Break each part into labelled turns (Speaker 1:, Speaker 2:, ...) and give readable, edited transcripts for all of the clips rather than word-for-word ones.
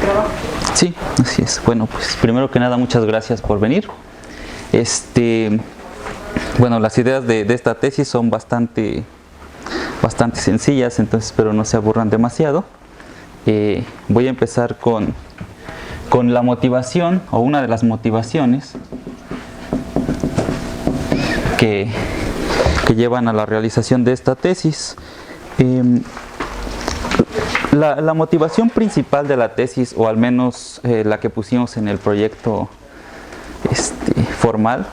Speaker 1: trabajo.
Speaker 2: Sí, así es. Bueno, pues primero que nada, muchas gracias por venir. Bueno, las ideas de esta tesis son bastante sencillas, entonces espero no se aburran demasiado. Voy a empezar con la motivación, o una de las motivaciones que llevan a la realización de esta tesis. La motivación principal de la tesis, o al menos la que pusimos en el proyecto formal,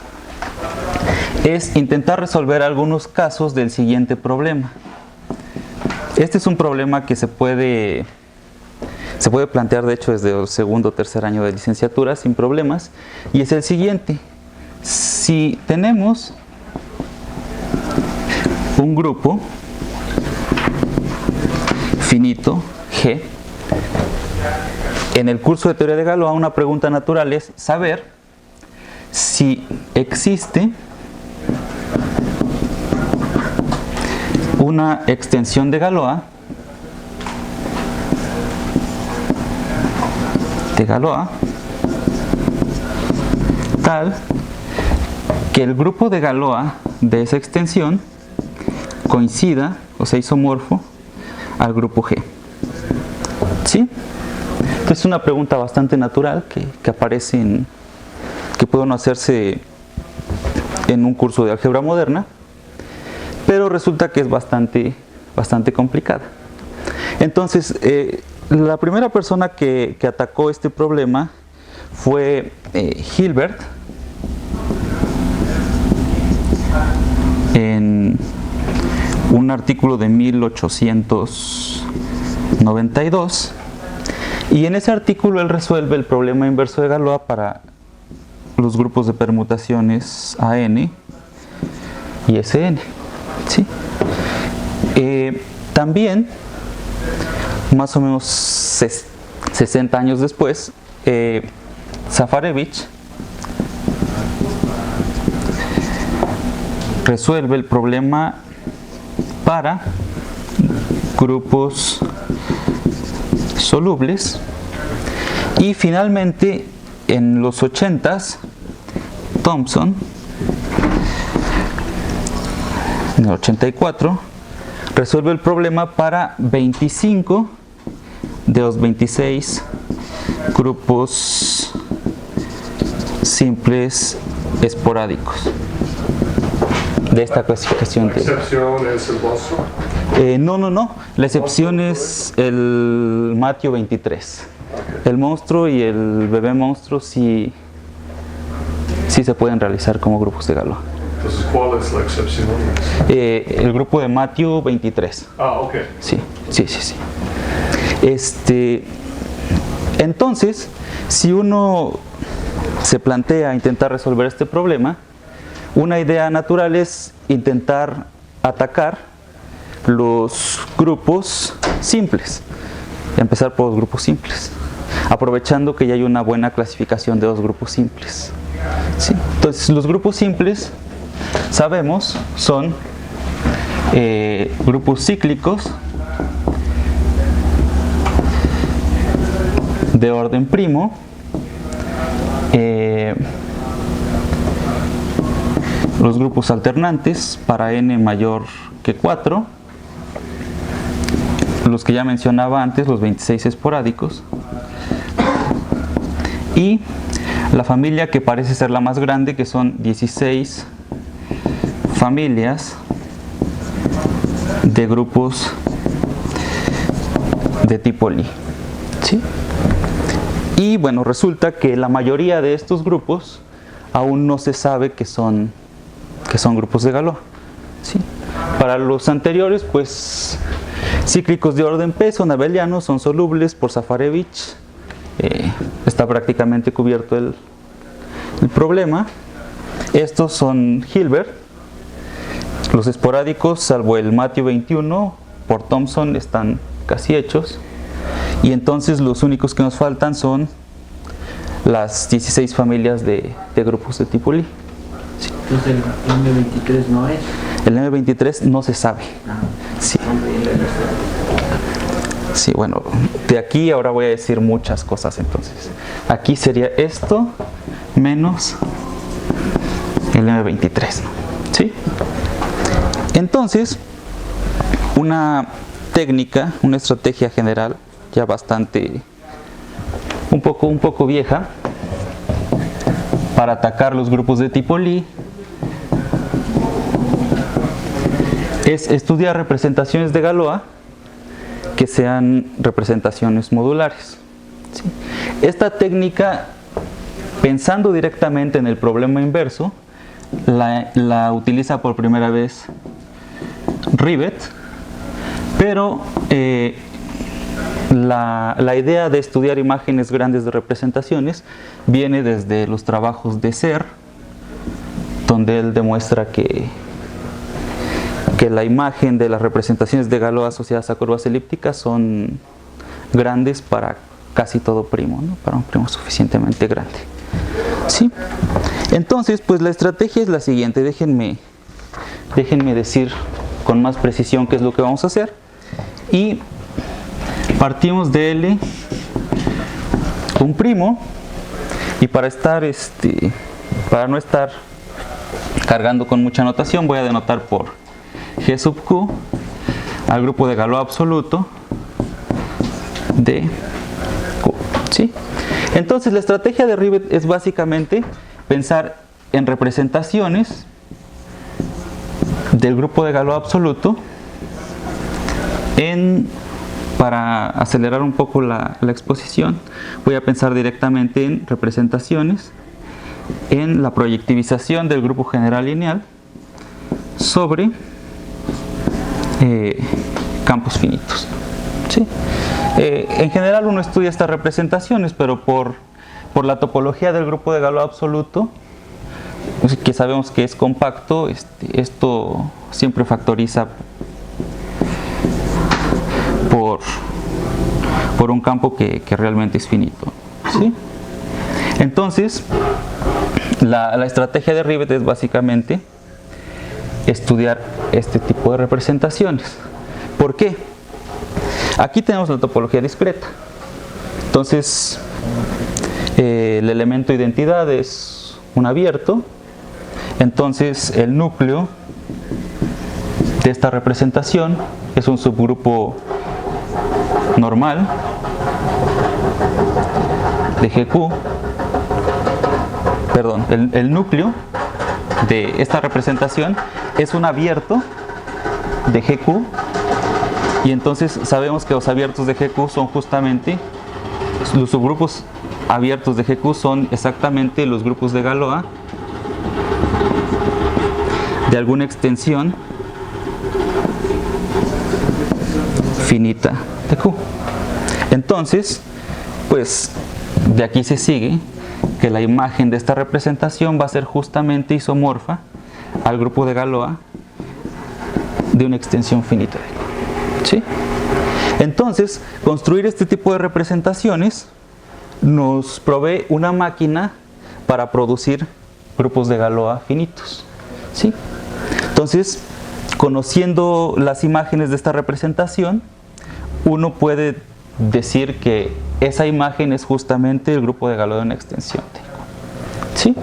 Speaker 2: es intentar resolver algunos casos del siguiente problema. Este es un problema que se puede plantear, de hecho, desde el segundo o tercer año de licenciatura sin problemas, y es el siguiente. Si tenemos un grupo finito G, en el curso de teoría de Galois, una pregunta natural es saber si existe una extensión de Galois tal que el grupo de Galois de esa extensión coincida o sea isomorfo al grupo G. ¿Sí? Entonces es una pregunta bastante natural que aparece que puede no hacerse en un curso de álgebra moderna, pero resulta que es bastante complicada. Entonces, la primera persona que atacó este problema fue Hilbert en un artículo de 1892, y en ese artículo él resuelve el problema inverso de Galois para los grupos de permutaciones AN y SN. ¿Sí? También, más o menos 60 años después, Zafarevich resuelve el problema para grupos solubles, y finalmente en los 80s Thomson en el 84 resuelve el problema para 25 de los 26 grupos simples esporádicos de esta clasificación.
Speaker 3: ¿La excepción es el monstruo?
Speaker 2: No. La excepción es el Matthew 23. El monstruo y el bebé monstruo sí se pueden realizar como grupos de Galois.
Speaker 3: Entonces, ¿cuál es la excepción?
Speaker 2: El grupo de Matthew 23.
Speaker 3: Ok.
Speaker 2: Sí. Entonces, si uno se plantea intentar resolver este problema, una idea natural es intentar atacar los grupos simples, empezar por los grupos simples, aprovechando que ya hay una buena clasificación de los grupos simples. ¿Sí? Entonces, los grupos simples, sabemos, son grupos cíclicos de orden primo, los grupos alternantes para n mayor que 4, los que ya mencionaba antes, los 26 esporádicos, y la familia que parece ser la más grande, que son 16 familias de grupos de tipo Lie. ¿Sí? Y bueno, resulta que la mayoría de estos grupos aún no se sabe que son grupos de Galois. ¿Sí? Para los anteriores, pues cíclicos de orden P son abelianos, son solubles por Zafarevich, está prácticamente cubierto el problema. Estos son Hilbert. Los esporádicos, salvo el Matthew 21 por Thomson, están casi hechos, y entonces los únicos que nos faltan son las 16 familias de grupos de tipo Lie.
Speaker 1: Sí. Entonces el M23 no es.
Speaker 2: El M23 no se sabe. Sí. Sí, bueno, De aquí ahora voy a decir muchas cosas entonces. Aquí sería esto menos el M23, ¿no? ¿Sí? Entonces, una técnica, una estrategia general ya bastante, un poco vieja, para atacar los grupos de tipo Lie es estudiar representaciones de Galois que sean representaciones modulares. ¿Sí? Esta técnica, pensando directamente en el problema inverso, la utiliza por primera vez Rivet, pero la idea de estudiar imágenes grandes de representaciones viene desde los trabajos de Serre, donde él demuestra que la imagen de las representaciones de Galois asociadas a curvas elípticas son grandes para casi todo primo, ¿no? Para un primo suficientemente grande. ¿Sí? Entonces, pues la estrategia es la siguiente. Déjenme decir con más precisión qué es lo que vamos a hacer. Y partimos de L un primo, y para no estar cargando con mucha notación, voy a denotar por G sub Q al grupo de Galois absoluto de Q. ¿Sí? Entonces la estrategia de Rivet es básicamente pensar en representaciones del grupo de Galois absoluto para acelerar un poco la exposición, voy a pensar directamente en representaciones en la proyectivización del grupo general lineal sobre campos finitos. ¿Sí? En general uno estudia estas representaciones, pero por la topología del grupo de Galois absoluto, que sabemos que es compacto, esto siempre factoriza por un campo que realmente es finito. ¿Sí? Entonces, la estrategia de Rivet es básicamente estudiar este tipo de representaciones. ¿Por qué? Aquí tenemos la topología discreta. Entonces, el elemento identidad es un abierto. Entonces, el núcleo de esta representación es un subgrupo normal de GQ. Perdón, el núcleo de esta representación es un abierto de GQ, y entonces sabemos que los abiertos de GQ son justamente los subgrupos abiertos de GQ, son exactamente los grupos de Galois de alguna extensión finita de Q. Entonces, pues de aquí se sigue que la imagen de esta representación va a ser justamente isomorfa al grupo de Galois de una extensión finita de Q. ¿Sí? Entonces, construir este tipo de representaciones nos provee una máquina para producir grupos de Galois finitos. ¿Sí? Entonces, conociendo las imágenes de esta representación, uno puede decir que esa imagen es justamente el grupo de Galois de una extensión de Q. ¿Sí?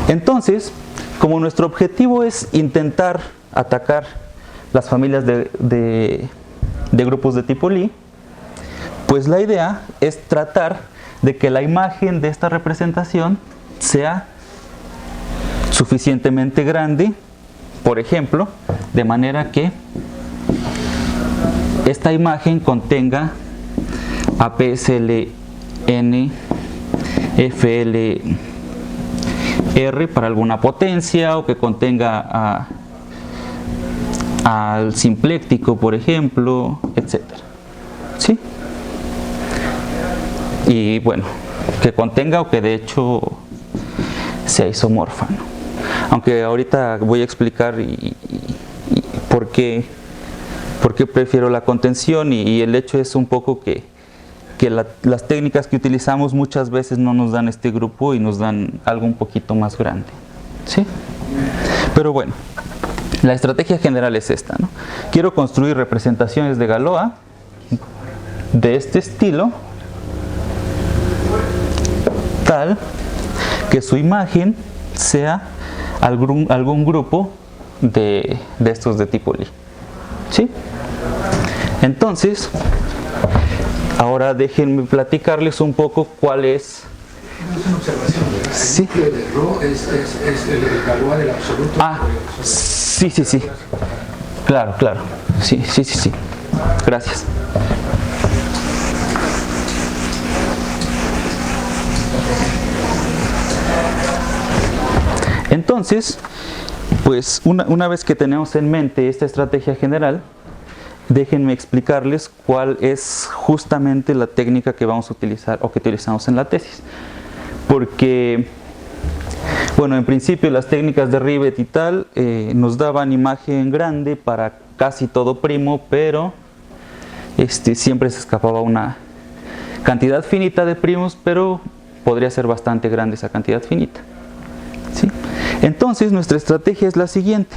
Speaker 2: Entonces, como nuestro objetivo es intentar atacar las familias de grupos de tipo Lie, pues la idea es tratar de que la imagen de esta representación sea suficientemente grande, por ejemplo, de manera que esta imagen contenga a PSLN FLR para alguna potencia, o que contenga al simpléctico, por ejemplo, etc. ¿Sí? Y bueno, que contenga o que de hecho sea isomorfa, ¿no? Aunque ahorita voy a explicar por qué prefiero la contención, y el hecho es un poco que las técnicas que utilizamos muchas veces no nos dan este grupo y nos dan algo un poquito más grande. ¿Sí? Pero bueno, la estrategia general es esta, ¿no? Quiero construir representaciones de Galois de este estilo, tal que su imagen sea algún grupo de estos de tipo Lie. ¿Sí? Entonces, ahora déjenme platicarles un poco cuál es.
Speaker 4: Es una observación. El
Speaker 2: Sí.
Speaker 4: núcleo de Rho es el Galois del absoluto.
Speaker 2: Ah, sí, sí, sí. Claro, claro. Sí, sí, sí, sí. Gracias. Entonces, pues una vez que tenemos en mente esta estrategia general, déjenme explicarles cuál es justamente la técnica que vamos a utilizar o que utilizamos en la tesis. Porque, bueno, en principio las técnicas de Rivet y tal nos daban imagen grande para casi todo primo, pero siempre se escapaba una cantidad finita de primos, pero podría ser bastante grande esa cantidad finita. ¿Sí? Entonces nuestra estrategia es la siguiente.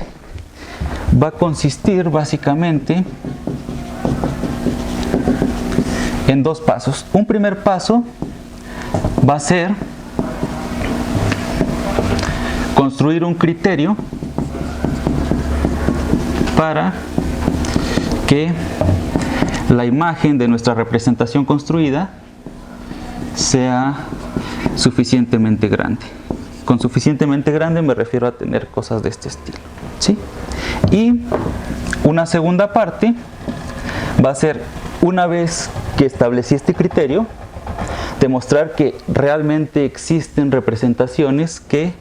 Speaker 2: Va a consistir básicamente en dos pasos. Un primer paso va a ser construir un criterio para que la imagen de nuestra representación construida sea suficientemente grande. Con suficientemente grande me refiero a tener cosas de este estilo, ¿sí? Y una segunda parte va a ser, una vez que establecí este criterio, demostrar que realmente existen representaciones que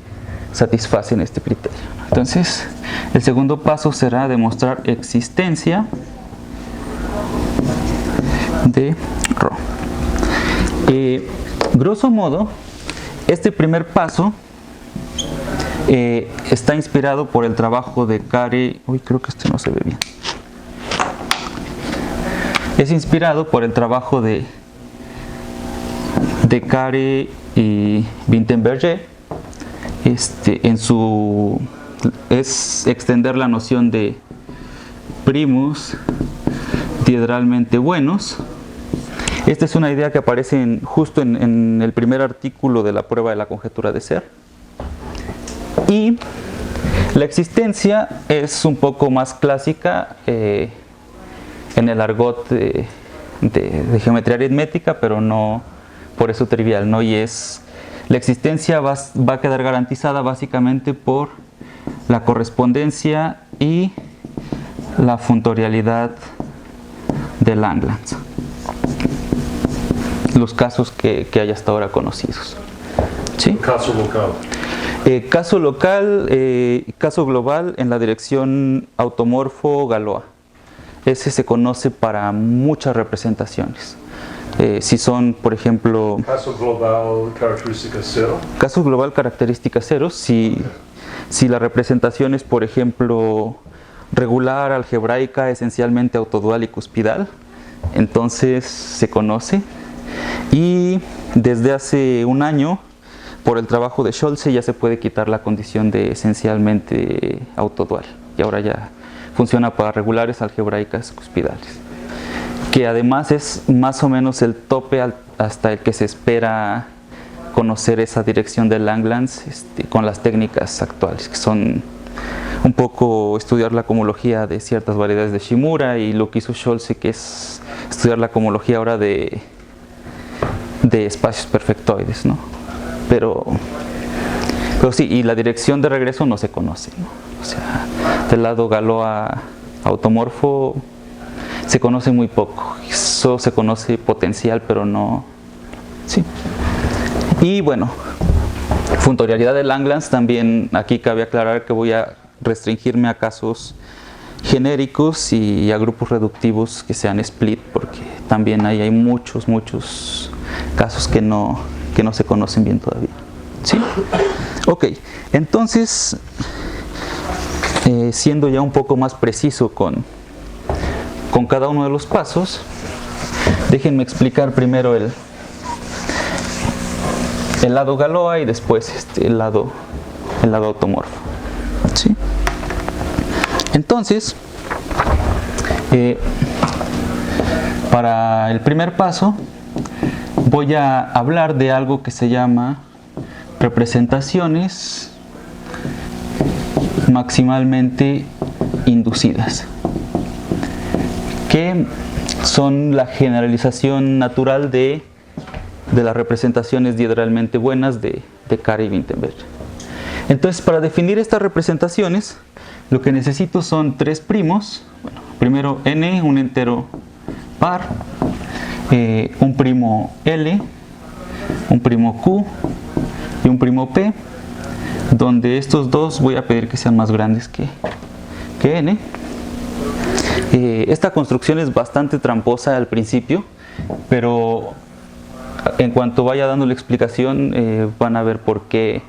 Speaker 2: satisfacen este criterio. Entonces, el segundo paso será demostrar existencia de Rho. Grosso modo, este primer paso está inspirado por el trabajo de Kare. Uy, creo que no se ve bien. Es inspirado por el trabajo de Kare y Vinterberger. Es extender la noción de primus diedralmente buenos. Esta es una idea que aparece justo en el primer artículo de la prueba de la conjetura de Serre. Y la existencia es un poco más clásica en el argot de geometría aritmética, pero no por eso trivial, ¿no? Y la existencia va a quedar garantizada básicamente por la correspondencia y la funtorialidad de Langlands. Los casos que hay hasta ahora conocidos. ¿Sí?
Speaker 3: Caso local.
Speaker 2: Caso global en la dirección automorfo-Galois. Ese se conoce para muchas representaciones. Si son, por ejemplo...
Speaker 3: Caso global característica cero.
Speaker 2: Caso global característica cero, si la representación es, por ejemplo, regular, algebraica, esencialmente autodual y cuspidal, entonces se conoce. Y desde hace un año, por el trabajo de Scholze, ya se puede quitar la condición de esencialmente autodual. Y ahora ya funciona para regulares, algebraicas, cuspidales. Que además es más o menos el tope hasta el que se espera conocer esa dirección de Langlands con las técnicas actuales, que son un poco estudiar la cohomología de ciertas variedades de Shimura, y lo que hizo Scholze, que es estudiar la cohomología ahora de espacios perfectoides, ¿no? Pero sí, y la dirección de regreso no se conoce, ¿no? O sea, del lado Galois automorfo se conoce muy poco. Eso se conoce potencial, pero no. Sí. Y bueno, funtorialidad de Langlands también. Aquí cabe aclarar que voy a restringirme a casos genéricos y a grupos reductivos que sean split, porque también hay muchos casos que no se conocen bien todavía. ¿Sí? Ok, entonces, siendo ya un poco más preciso con cada uno de los pasos, déjenme explicar primero el lado Galois y después el lado automorfo. ¿Sí? Entonces, Para el primer paso voy a hablar de algo que se llama representaciones maximalmente inducidas, que son la generalización natural de las representaciones diadralmente buenas de Carr y Vinterberg. Entonces, para definir estas representaciones, lo que necesito son tres primos. Bueno, primero n, un entero par, un primo L, un primo Q y un primo P, donde estos dos voy a pedir que sean más grandes que n. Esta construcción es bastante tramposa al principio, pero en cuanto vaya dando la explicación van a ver por qué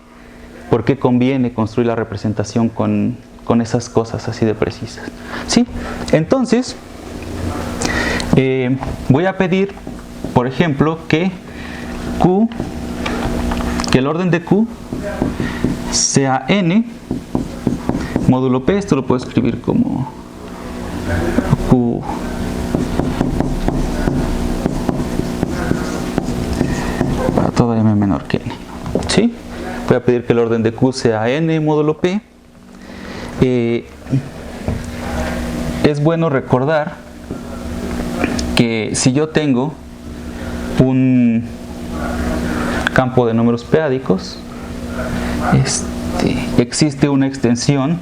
Speaker 2: conviene construir la representación con esas cosas así de precisas. ¿Sí? Entonces, voy a pedir, por ejemplo, que el orden de Q sea n módulo P. Esto lo puedo escribir como Q para todo m menor que n. ¿Sí? Voy a pedir que el orden de Q sea n módulo P. Es bueno recordar que si yo tengo un campo de números p-ádicos, existe una extensión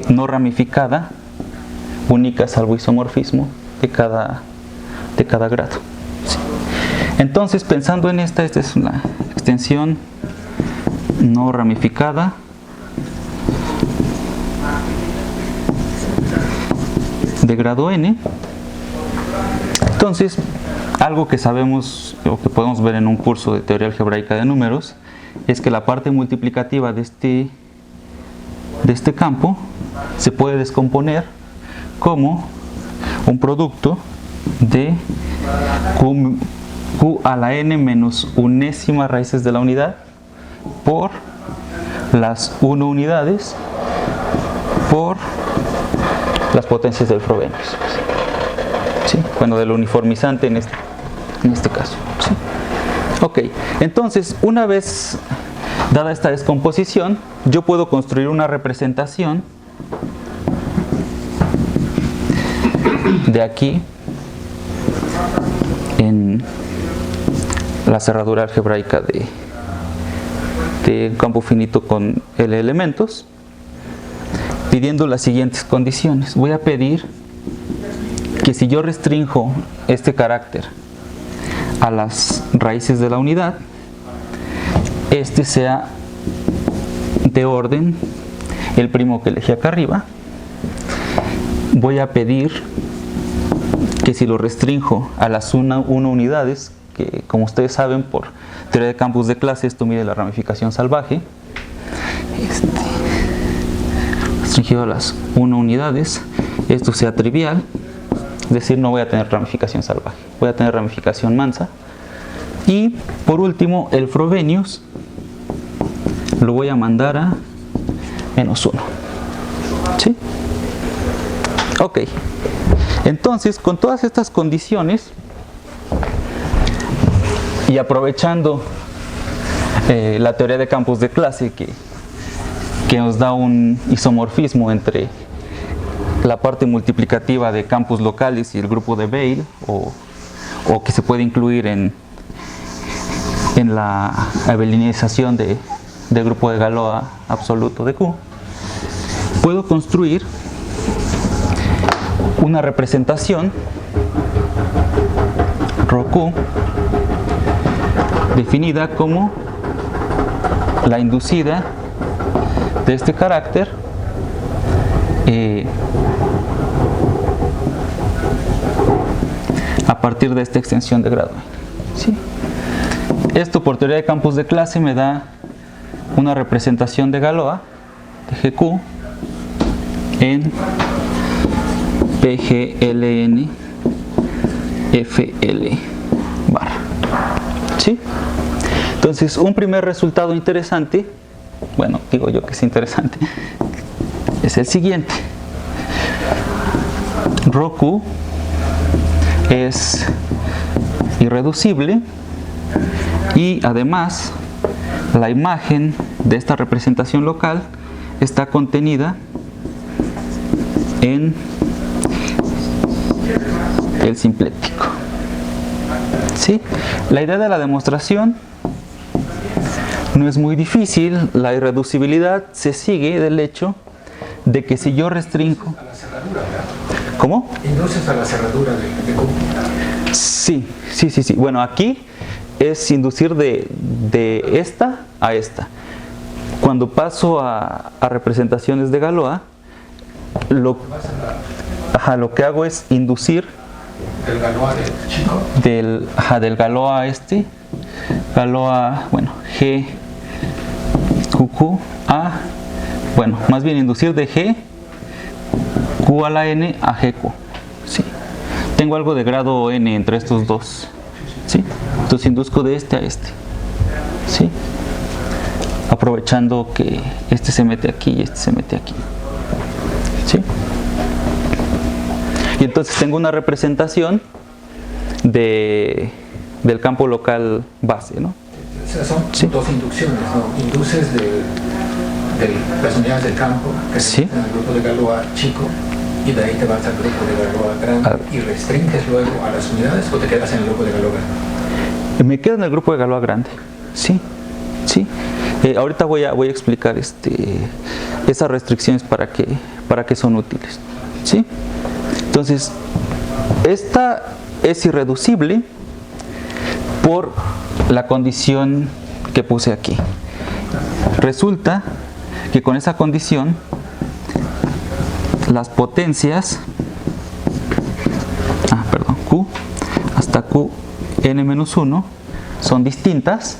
Speaker 2: no ramificada, única salvo isomorfismo, de cada grado. ¿Sí? Entonces, pensando en esta es una extensión no ramificada de grado n. Entonces, algo que sabemos o que podemos ver en un curso de teoría algebraica de números es que la parte multiplicativa de este campo se puede descomponer como un producto de q a la n menos unésima raíces de la unidad por las 1 unidades por las potencias del Frobenius. ¿Sí? Bueno, del uniformizante en este caso. ¿Sí? Ok, entonces una vez dada esta descomposición, yo puedo construir una representación de aquí en la cerradura algebraica de un campo finito con L elementos, pidiendo las siguientes condiciones. Voy a pedir que si yo restrinjo este carácter a las raíces de la unidad, este sea de orden el primo que elegí acá arriba. Voy a pedir que si lo restrinjo a las 1 unidades, que como ustedes saben por teoría de campos de clase esto mide la ramificación salvaje, restringido a las 1 unidades, esto sea trivial, es decir, no voy a tener ramificación salvaje, voy a tener ramificación mansa. Y por último, el Frobenius lo voy a mandar a -1. ¿Sí? Ok. Entonces, con todas estas condiciones y aprovechando la teoría de campos de clase que nos da un isomorfismo entre la parte multiplicativa de campos locales y el grupo de Weil, o que se puede incluir en la abelinización del grupo de Galois absoluto de Q, puedo construir una representación ρQ definida como la inducida de este carácter a partir de esta extensión de grado. ¿Sí? Esto por teoría de campos de clase me da una representación de Galois de GQ en PGLN FL bar. ¿Sí? Entonces, un primer resultado interesante, bueno, digo yo que es interesante, es el siguiente. ρQ es irreducible y además la imagen de esta representación local está contenida en el simpléctico. ¿Sí? La idea de la demostración no es muy difícil. La irreducibilidad se sigue del hecho de que si yo restringo...
Speaker 4: A la cerradura, ¿verdad?
Speaker 2: ¿Cómo?
Speaker 4: Induces a la cerradura de Q.
Speaker 2: Sí. Bueno, aquí es inducir de esta a esta. Cuando paso a representaciones de Galois, lo que hago es inducir
Speaker 4: Del Galois del chico.
Speaker 2: del Galois a este, Galois, bueno, G, QQ, A, bueno, más bien inducir de G, Q a la N a GQ. Sí. Tengo algo de grado N entre estos dos. ¿Sí? Entonces induzco de este a este. ¿Sí? Aprovechando que este se mete aquí y este se mete aquí. ¿Sí? Y entonces tengo una representación del campo local base, ¿no?
Speaker 4: O sea, son
Speaker 2: Sí.
Speaker 4: dos inducciones, ¿no? Induces de las unidades del campo que se
Speaker 2: Sí.
Speaker 4: meten al grupo de Galois chico y de ahí te vas al grupo de Galois grande y restringes luego a las unidades o te quedas en el grupo de Galois grande.
Speaker 2: Me quedo en el grupo de Galois grande. Sí. Ahorita voy a explicar esas restricciones para qué son útiles. ¿Sí? Entonces, esta es irreducible por la condición que puse aquí. Resulta que con esa condición las potencias Q hasta Qn-1 son distintas,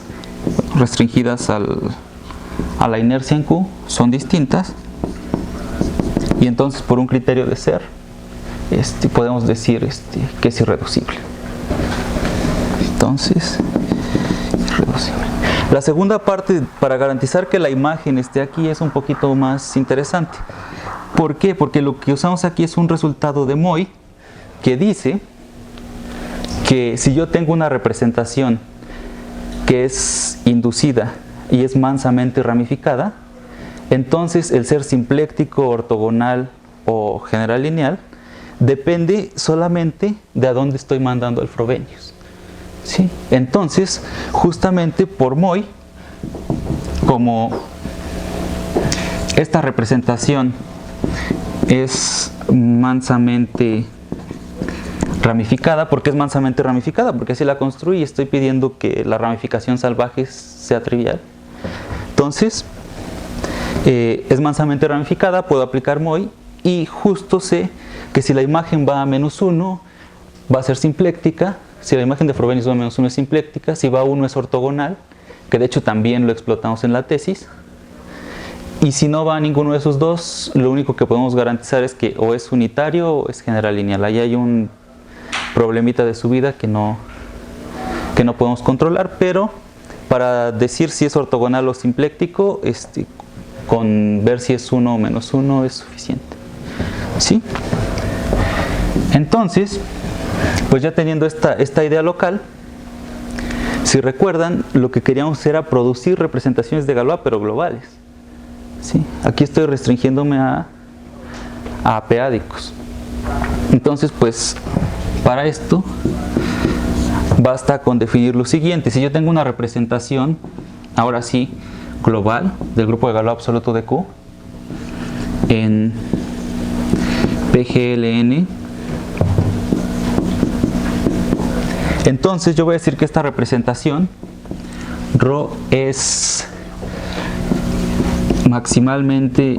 Speaker 2: restringidas a la inercia en Q, son distintas, y entonces por un criterio de ser podemos decir que es irreducible. Entonces, irreducible. La segunda parte, para garantizar que la imagen esté aquí, es un poquito más interesante. ¿Por qué? Porque lo que usamos aquí es un resultado de Moy que dice que si yo tengo una representación que es inducida y es mansamente ramificada, entonces el ser simpléctico, ortogonal o general lineal depende solamente de a dónde estoy mandando el Frobenius. ¿Sí? Entonces, justamente por Moy, como esta representación es mansamente ramificada, ¿por qué es mansamente ramificada? Porque así la construí y estoy pidiendo que la ramificación salvaje sea trivial. Entonces, es mansamente ramificada, puedo aplicar Moy y justo sé que si la imagen va a -1 va a ser simpléctica, si la imagen de Frobenius va a -1 es simpléctica, si va a 1 es ortogonal, que de hecho también lo explotamos en la tesis, y si no va a ninguno de esos dos, lo único que podemos garantizar es que o es unitario o es general lineal. Ahí hay un problemita de subida que no podemos controlar, pero para decir si es ortogonal o simpléctico, con ver si es 1 o -1 es suficiente. ¿Sí? Entonces, pues ya teniendo esta idea local, si recuerdan, lo que queríamos era producir representaciones de Galois, pero globales. ¿Sí? Aquí estoy restringiéndome a apeádicos. Entonces, pues, para esto, basta con definir lo siguiente. Si yo tengo una representación, ahora sí, global, del grupo de Galois absoluto de Q, en PGLN, entonces yo voy a decir que esta representación ρ es maximalmente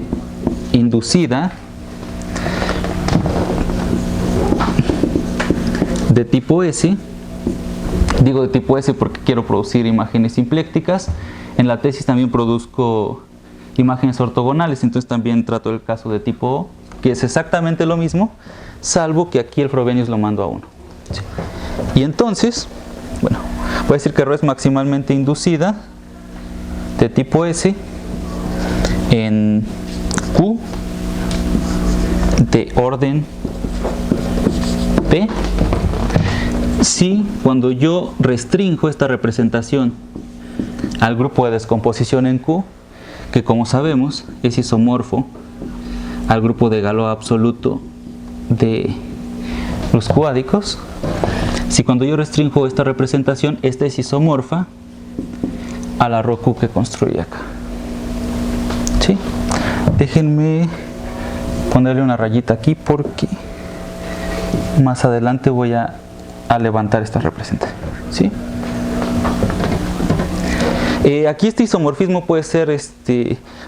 Speaker 2: inducida de tipo S. Digo de tipo S porque quiero producir imágenes simplécticas. En la tesis también produzco imágenes ortogonales, entonces también trato el caso de tipo O, que es exactamente lo mismo, salvo que aquí el Frobenius lo mando a 1. ¿Sí? Y entonces, bueno, voy a decir que ρ es maximalmente inducida de tipo S en Q de orden P si cuando yo restringo esta representación al grupo de descomposición en Q, que como sabemos es isomorfo al grupo de Galois absoluto de los cuádicos, si cuando yo restringo esta representación, esta es isomorfa a la ρ Q que construí acá. ¿Sí? Déjenme ponerle una rayita aquí porque más adelante voy a levantar esta representación. ¿Sí? Aquí este isomorfismo puede ser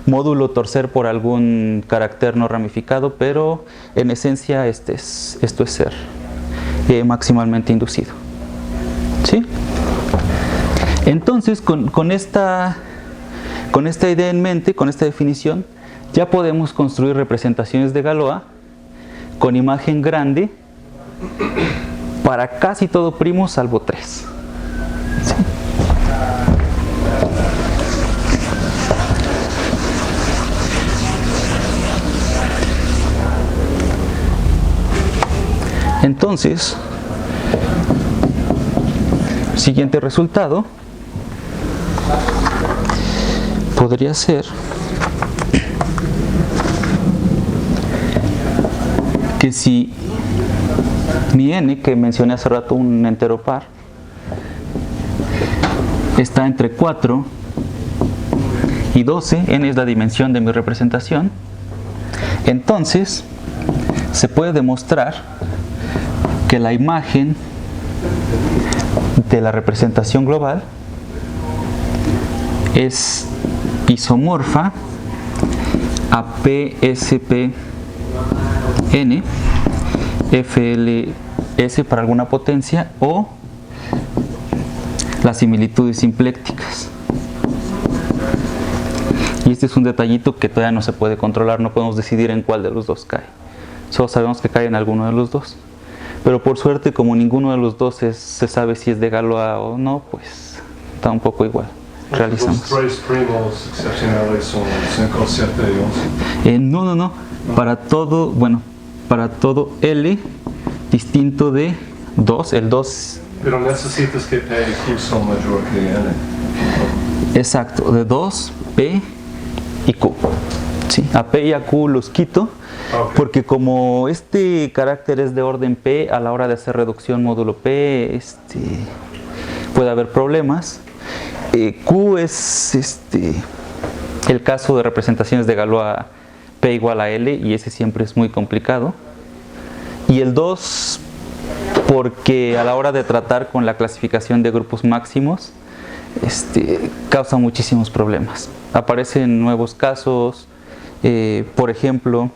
Speaker 2: módulo torcer por algún carácter no ramificado, pero en esencia esto es ser maximalmente inducido. ¿Sí? Entonces, con esta idea en mente, con esta definición, ya podemos construir representaciones de Galois con imagen grande para casi todo primo salvo 3. ¿Sí? Entonces, siguiente resultado podría ser que si mi n, que mencioné hace rato, un entero par, está entre 4 y 12, n es la dimensión de mi representación, entonces se puede demostrar que la imagen de la representación global es isomorfa a PSPN, FLS para alguna potencia o las similitudes simplécticas. Y este es un detallito que todavía no se puede controlar, no podemos decidir en cuál de los dos cae. Solo sabemos que cae en alguno de los dos. Pero por suerte, como ninguno de los dos se sabe si es de Galois o no, pues está un poco igual. Realizamos.
Speaker 3: ¿Los tres primos excepcionales son 5, 7 y 11?
Speaker 2: No. Para todo, para todo L distinto de 2, el 2...
Speaker 3: Pero necesitas que P y Q son mayor que N.
Speaker 2: Exacto, de 2, P y Q. Sí, a P y a Q los quito.
Speaker 3: Okay.
Speaker 2: Porque como este carácter es de orden P, a la hora de hacer reducción módulo P, puede haber problemas. Q es el caso de representaciones de Galois P igual a L, y ese siempre es muy complicado. Y el 2, porque a la hora de tratar con la clasificación de grupos máximos, causa muchísimos problemas. Aparecen nuevos casos, por ejemplo,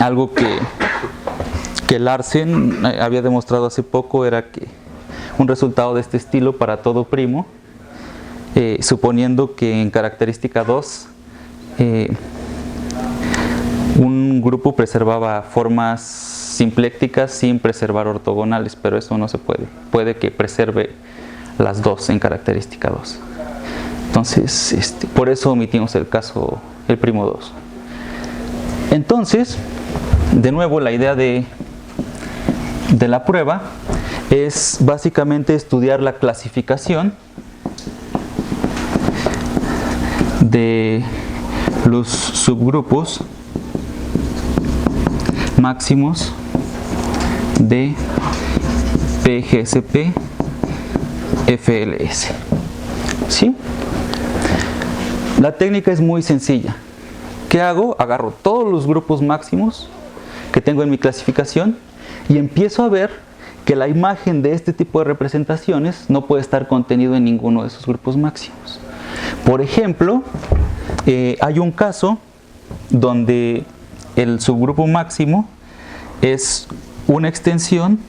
Speaker 2: algo que Larsen había demostrado hace poco era que un resultado de este estilo para todo primo, suponiendo que en característica 2 un grupo preservaba formas simplécticas sin preservar ortogonales, pero eso no se puede. Puede que preserve las dos en característica 2. Entonces, por eso omitimos el caso, el primo 2. Entonces, de nuevo, la idea de la prueba es básicamente estudiar la clasificación de los subgrupos máximos de PGSP FLS. ¿Sí? La técnica es muy sencilla. ¿Qué hago? Agarro todos los grupos máximos que tengo en mi clasificación y empiezo a ver que la imagen de este tipo de representaciones no puede estar contenido en ninguno de esos grupos máximos. Por ejemplo, hay un caso donde el subgrupo máximo es una extensión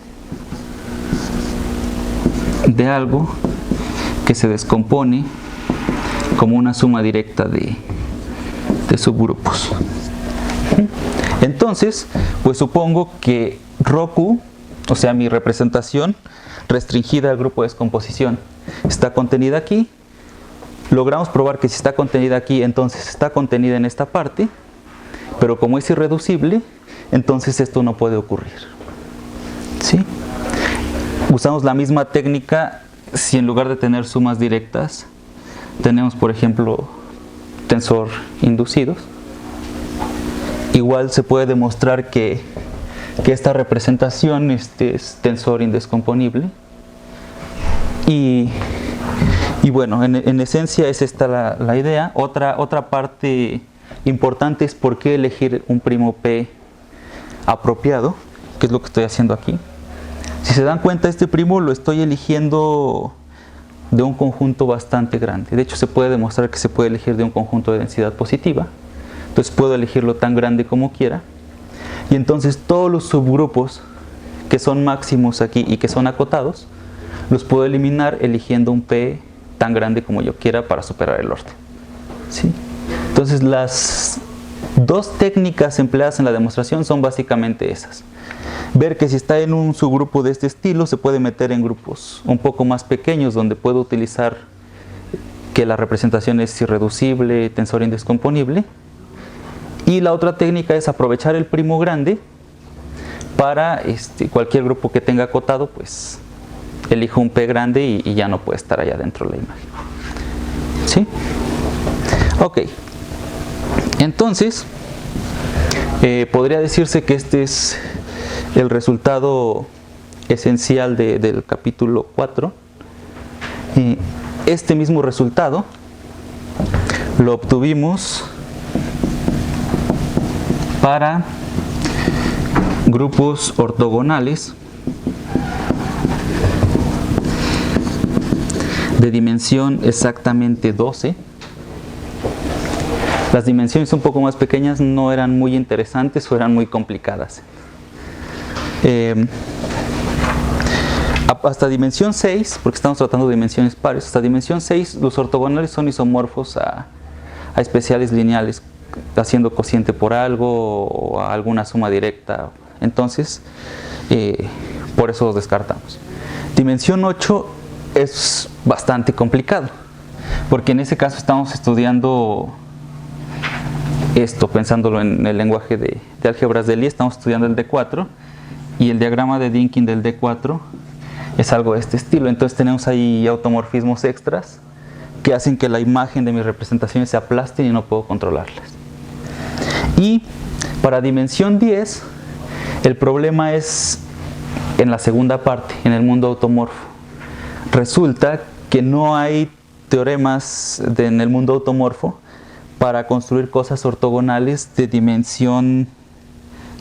Speaker 2: de algo que se descompone como una suma directa de subgrupos. Entonces, pues supongo que ρQ, o sea, mi representación restringida al grupo de descomposición, está contenida aquí. Logramos probar que si está contenida aquí, entonces está contenida en esta parte, pero como es irreducible, entonces esto no puede ocurrir. ¿Sí? usamos la misma técnica si en lugar de tener sumas directas tenemos, por ejemplo, tensor inducidos. Igual se puede demostrar que esta representación es tensor indescomponible. Y bueno, en esencia es esta la idea. Otra parte importante es por qué elegir un primo P apropiado, que es lo que estoy haciendo aquí. Si se dan cuenta, este primo lo estoy eligiendo de un conjunto bastante grande. De hecho, se puede demostrar que se puede elegir de un conjunto de densidad positiva. Entonces puedo elegirlo tan grande como quiera. Y entonces todos los subgrupos que son máximos aquí y que son acotados, los puedo eliminar eligiendo un P tan grande como yo quiera para superar el orden. ¿Sí? Entonces las dos técnicas empleadas en la demostración son básicamente esas. Ver que si está en un subgrupo de este estilo, se puede meter en grupos un poco más pequeños donde puedo utilizar que la representación es irreducible, tensor indescomponible. Y la otra técnica es aprovechar el primo grande para cualquier grupo que tenga acotado, pues elijo un P grande y ya no puede estar allá dentro de la imagen. ¿Sí? Ok. Entonces, podría decirse que este es el resultado esencial del capítulo 4. Este mismo resultado lo obtuvimos para grupos ortogonales de dimensión exactamente 12. Las dimensiones un poco más pequeñas no eran muy interesantes o eran muy complicadas. Hasta dimensión 6, porque estamos tratando de dimensiones pares, hasta dimensión 6 los ortogonales son isomorfos a especiales lineales, haciendo cociente por algo o a alguna suma directa. Entonces, por eso los descartamos. Dimensión 8 es bastante complicado, porque en ese caso estamos estudiando esto, pensándolo en el lenguaje de álgebras de Lie, estamos estudiando el D4, y el diagrama de Dynkin del D4 es algo de este estilo. Entonces tenemos ahí automorfismos extras que hacen que la imagen de mis representaciones se aplasten y no puedo controlarlas. Y para dimensión 10, el problema es en la segunda parte, en el mundo automorfo. Resulta que no hay teoremas en el mundo automorfo para construir cosas ortogonales de dimensión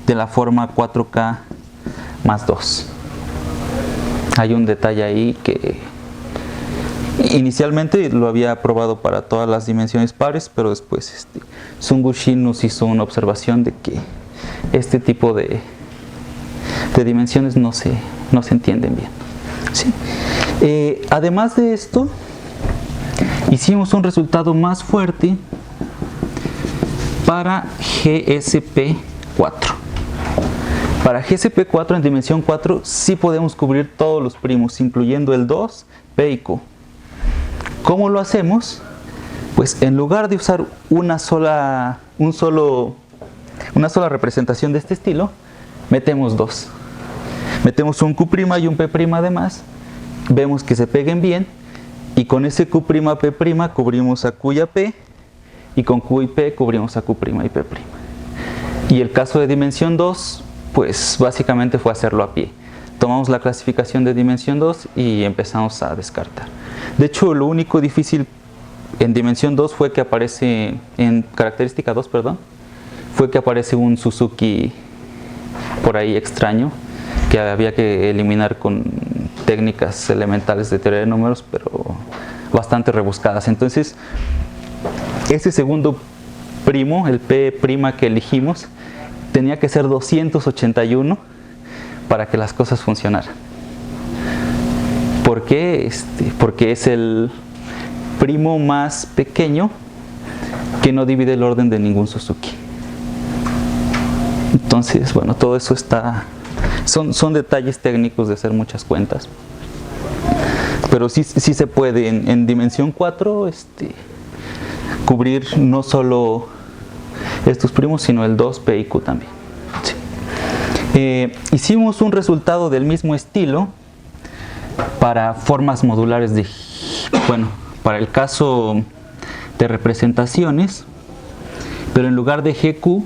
Speaker 2: de la forma 4K más 2. Hay un detalle ahí que inicialmente lo había probado para todas las dimensiones pares, pero después Sungu Shin nos hizo una observación de que este tipo de dimensiones no se entienden bien. ¿Sí? Además de esto, hicimos un resultado más fuerte para GSP4. Para GSP4 en dimensión 4 sí podemos cubrir todos los primos, incluyendo el 2, P y Q. ¿Cómo lo hacemos? Pues en lugar de usar una sola representación de este estilo, metemos dos. Metemos un Q' y un P' además, vemos que se peguen bien, y con ese Q', P' cubrimos a Q y a P, y con Q y P cubrimos a Q' y P'. Y el caso de dimensión 2, pues básicamente fue hacerlo a pie. Tomamos la clasificación de dimensión 2 y empezamos a descartar. De hecho, lo único difícil en dimensión 2 fue que aparece, en característica 2, perdón, fue que aparece un Suzuki por ahí extraño, que había que eliminar con técnicas elementales de teoría de números, pero bastante rebuscadas. Entonces, ese segundo primo, el P' que elegimos, tenía que ser 281 para que las cosas funcionaran. ¿Por qué? Porque es el primo más pequeño que no divide el orden de ningún Suzuki. Entonces, bueno, todo eso son detalles técnicos de hacer muchas cuentas. Pero sí se puede en dimensión 4 cubrir no solo estos primos, sino el 2, P y Q también. Sí. Hicimos un resultado del mismo estilo para formas modulares de, bueno, para el caso de representaciones, pero en lugar de GQ,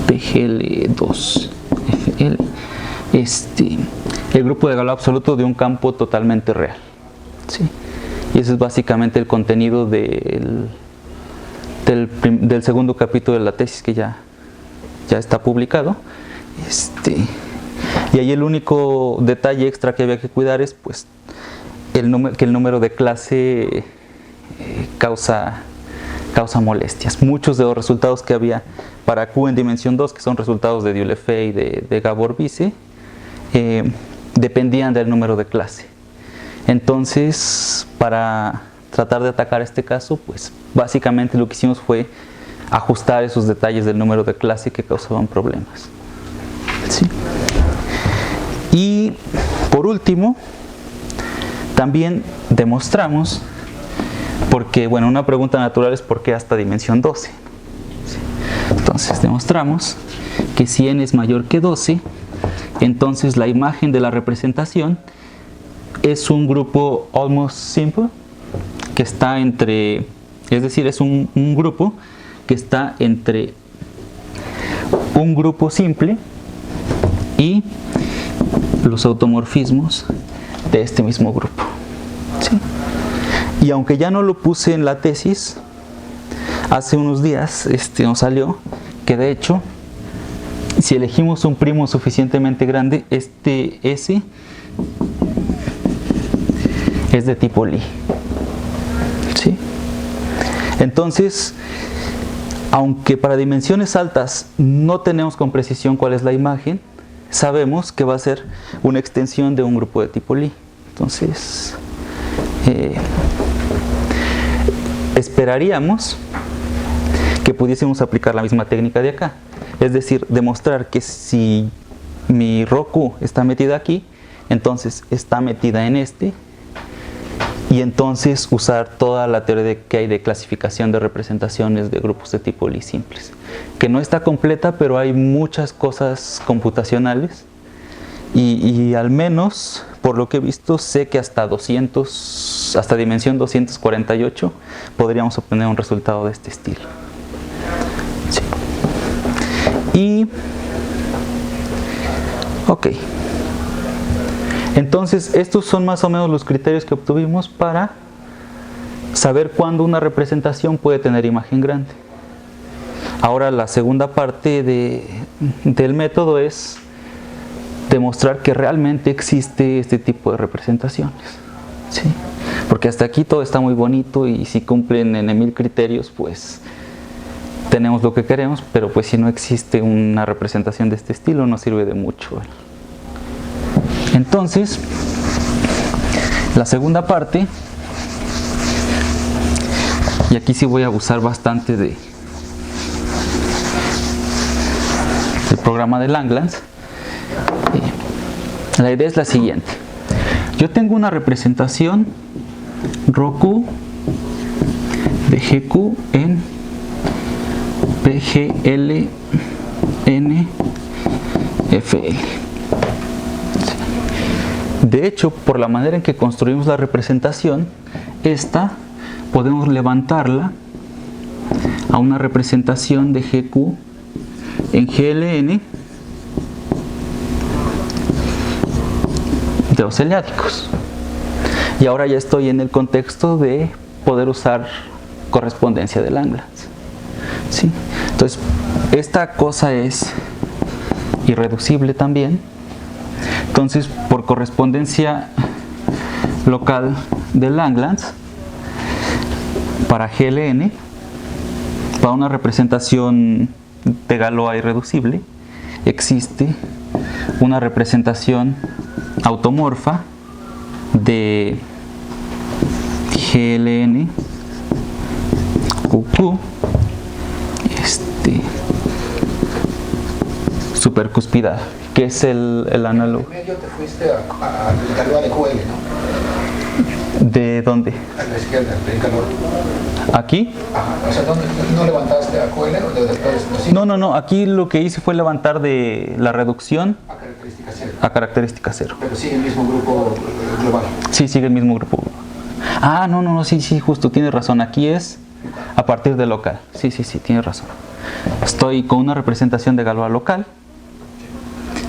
Speaker 2: PGL2 FL, el grupo de Galois absoluto de un campo totalmente real, ¿sí? Y ese es básicamente el contenido del segundo capítulo de la tesis, que ya está publicado. Y ahí el único detalle extra que había que cuidar es pues que el número de clase causa molestias. Muchos de los resultados que había para Q en dimensión 2, que son resultados de Dieulaeffet y de Gabor-Bisse, dependían del número de clase. Entonces, para tratar de atacar este caso, pues básicamente lo que hicimos fue ajustar esos detalles del número de clase que causaban problemas. ¿Sí? Y por último, también demostramos, porque bueno, una pregunta natural es ¿por qué hasta dimensión 12? Entonces demostramos que si n es mayor que 12, entonces la imagen de la representación es un grupo almost simple, que está entre, es decir, es un grupo que está entre un grupo simple y los automorfismos de este mismo grupo, ¿sí? Y aunque ya no lo puse en la tesis, hace unos días nos salió que de hecho, si elegimos un primo suficientemente grande, este S es de tipo Lie, ¿sí? Entonces, aunque para dimensiones altas no tenemos con precisión cuál es la imagen, sabemos que va a ser una extensión de un grupo de tipo Lie. Entonces, esperaríamos que pudiésemos aplicar la misma técnica de acá. Es decir, demostrar que si mi ρQ está metida aquí, entonces está metida en este, y entonces usar toda la teoría que hay de clasificación de representaciones de grupos de tipo Lie simples, que no está completa, pero hay muchas cosas computacionales y al menos por lo que he visto sé que hasta dimensión 248 podríamos obtener un resultado de este estilo. Sí. Y ok, entonces estos son más o menos los criterios que obtuvimos para saber cuándo una representación puede tener imagen grande. Ahora la segunda parte del método es demostrar que realmente existe este tipo de representaciones, ¿sí? Porque hasta aquí todo está muy bonito y si cumplen en 1000 criterios, pues tenemos lo que queremos, pero pues si no existe una representación de este estilo no sirve de mucho. Entonces, la segunda parte, y aquí sí voy a abusar bastante del programa de Langlands. La idea es la siguiente: yo tengo una representación ρQ de GQ en PGL N FL. De hecho, por la manera en que construimos la representación, esta podemos levantarla a una representación de GQ en GLN de los celiádicos. Y ahora ya estoy en el contexto de poder usar correspondencia de Langlands, ¿sí? Entonces, esta cosa es irreducible también. Entonces, por correspondencia local de Langlands, para GLN, para una representación de Galois irreducible, existe una representación automorfa de GLN QQ supercuspidad, que es el análogo.
Speaker 4: En medio te fuiste a Galois de QL, ¿no?
Speaker 2: ¿De dónde?
Speaker 4: A la izquierda, del calor.
Speaker 2: ¿Aquí?
Speaker 4: Ajá, o sea, ¿no levantaste a QL o después?
Speaker 2: No, aquí lo que hice fue levantar de la reducción
Speaker 4: característica cero.
Speaker 2: A característica cero.
Speaker 4: Pero sigue el mismo grupo global.
Speaker 2: Sí, sigue el mismo grupo. Ah, no, sí, justo, tienes razón. Aquí es a partir de local. Sí, tienes razón. Estoy con una representación de Galois local.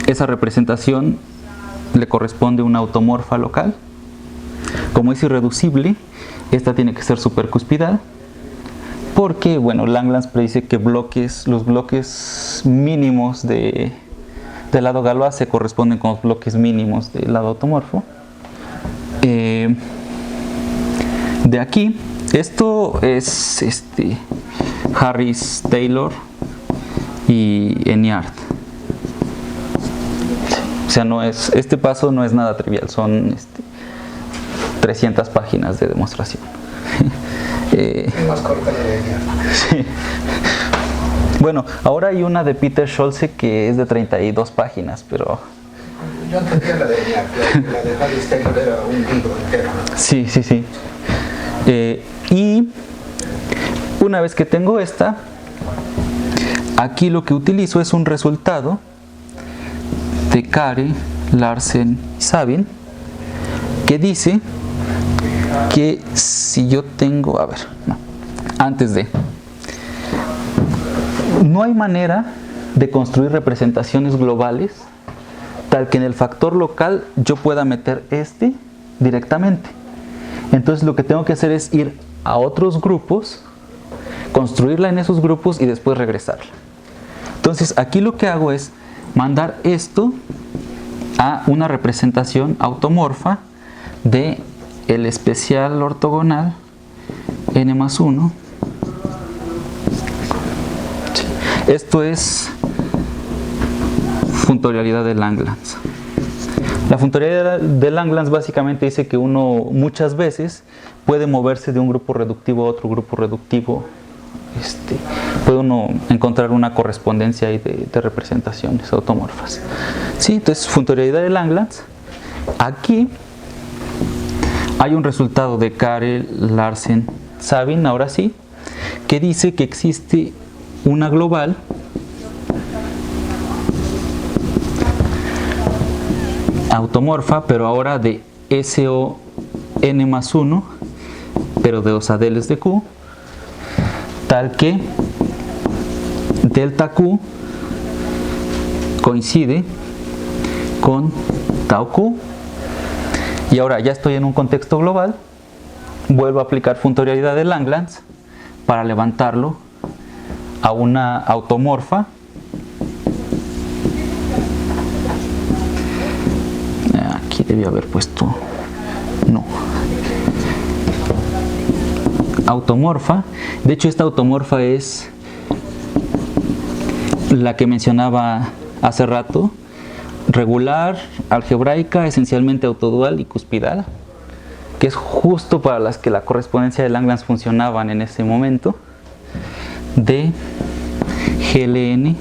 Speaker 2: Esa representación le corresponde una automorfa local. Como es irreducible, esta tiene que ser supercuspidal. Porque, bueno, Langlands predice que los bloques mínimos del lado Galois se corresponden con los bloques mínimos del lado automorfo. De aquí, esto es Harris, Taylor y Enyart. O sea, este paso no es nada trivial, son 300 páginas de demostración.
Speaker 4: Más corta la de Enyart.
Speaker 2: Sí. Bueno, ahora hay una de Peter Scholze que es de 32 páginas, pero...
Speaker 4: Yo entendía la de Enyart, la de Harris Taylor era un libro entero.
Speaker 2: Sí. Y una vez que tengo esta, aquí lo que utilizo es un resultado de Kare, Larsen y Sabin, que dice que si yo tengo, no hay manera de construir representaciones globales tal que en el factor local yo pueda meter directamente. Entonces lo que tengo que hacer es ir a otros grupos, construirla en esos grupos y después regresarla. Entonces aquí lo que hago es mandar esto a una representación automorfa de el especial ortogonal n+1. Esto es funtorialidad de Langlands. La funtorialidad de Langlands básicamente dice que uno muchas veces puede moverse de un grupo reductivo a otro grupo reductivo. Puede uno encontrar una correspondencia ahí de representaciones automorfas. ¿Sí? Entonces, funtorialidad de Langlands. Aquí hay un resultado de Kare, Larsen, Sabin, ahora sí, que dice que existe una global automorfa, pero ahora de SON+1, pero de los adeles de Q, tal que delta Q coincide con tau Q. Y ahora ya estoy en un contexto global, vuelvo a aplicar funtorialidad de Langlands para levantarlo a una automorfa aquí debía haber puesto automorfa. De hecho, esta automorfa es la que mencionaba hace rato, regular, algebraica, esencialmente autodual y cuspidal, que es justo para las que la correspondencia de Langlands funcionaban en ese momento, de GLN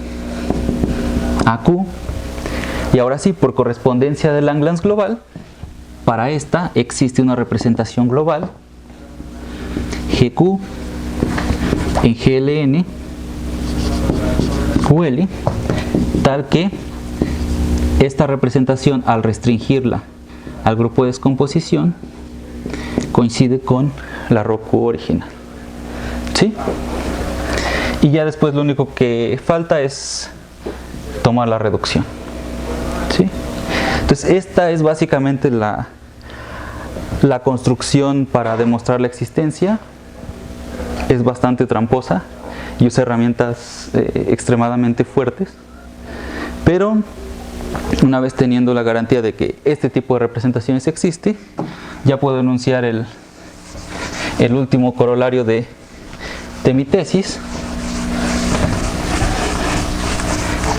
Speaker 2: a Q. Y ahora sí, por correspondencia de Langlands global, para esta existe una representación global GQ en GLN QL, tal que esta representación, al restringirla al grupo de descomposición, coincide con la ROQ original. ¿Sí? Y ya después lo único que falta es tomar la reducción. ¿Sí? Entonces esta es básicamente la construcción para demostrar la existencia. Es bastante tramposa y usa herramientas extremadamente fuertes, pero una vez teniendo la garantía de que este tipo de representaciones existe, ya puedo enunciar el último corolario de mi tesis,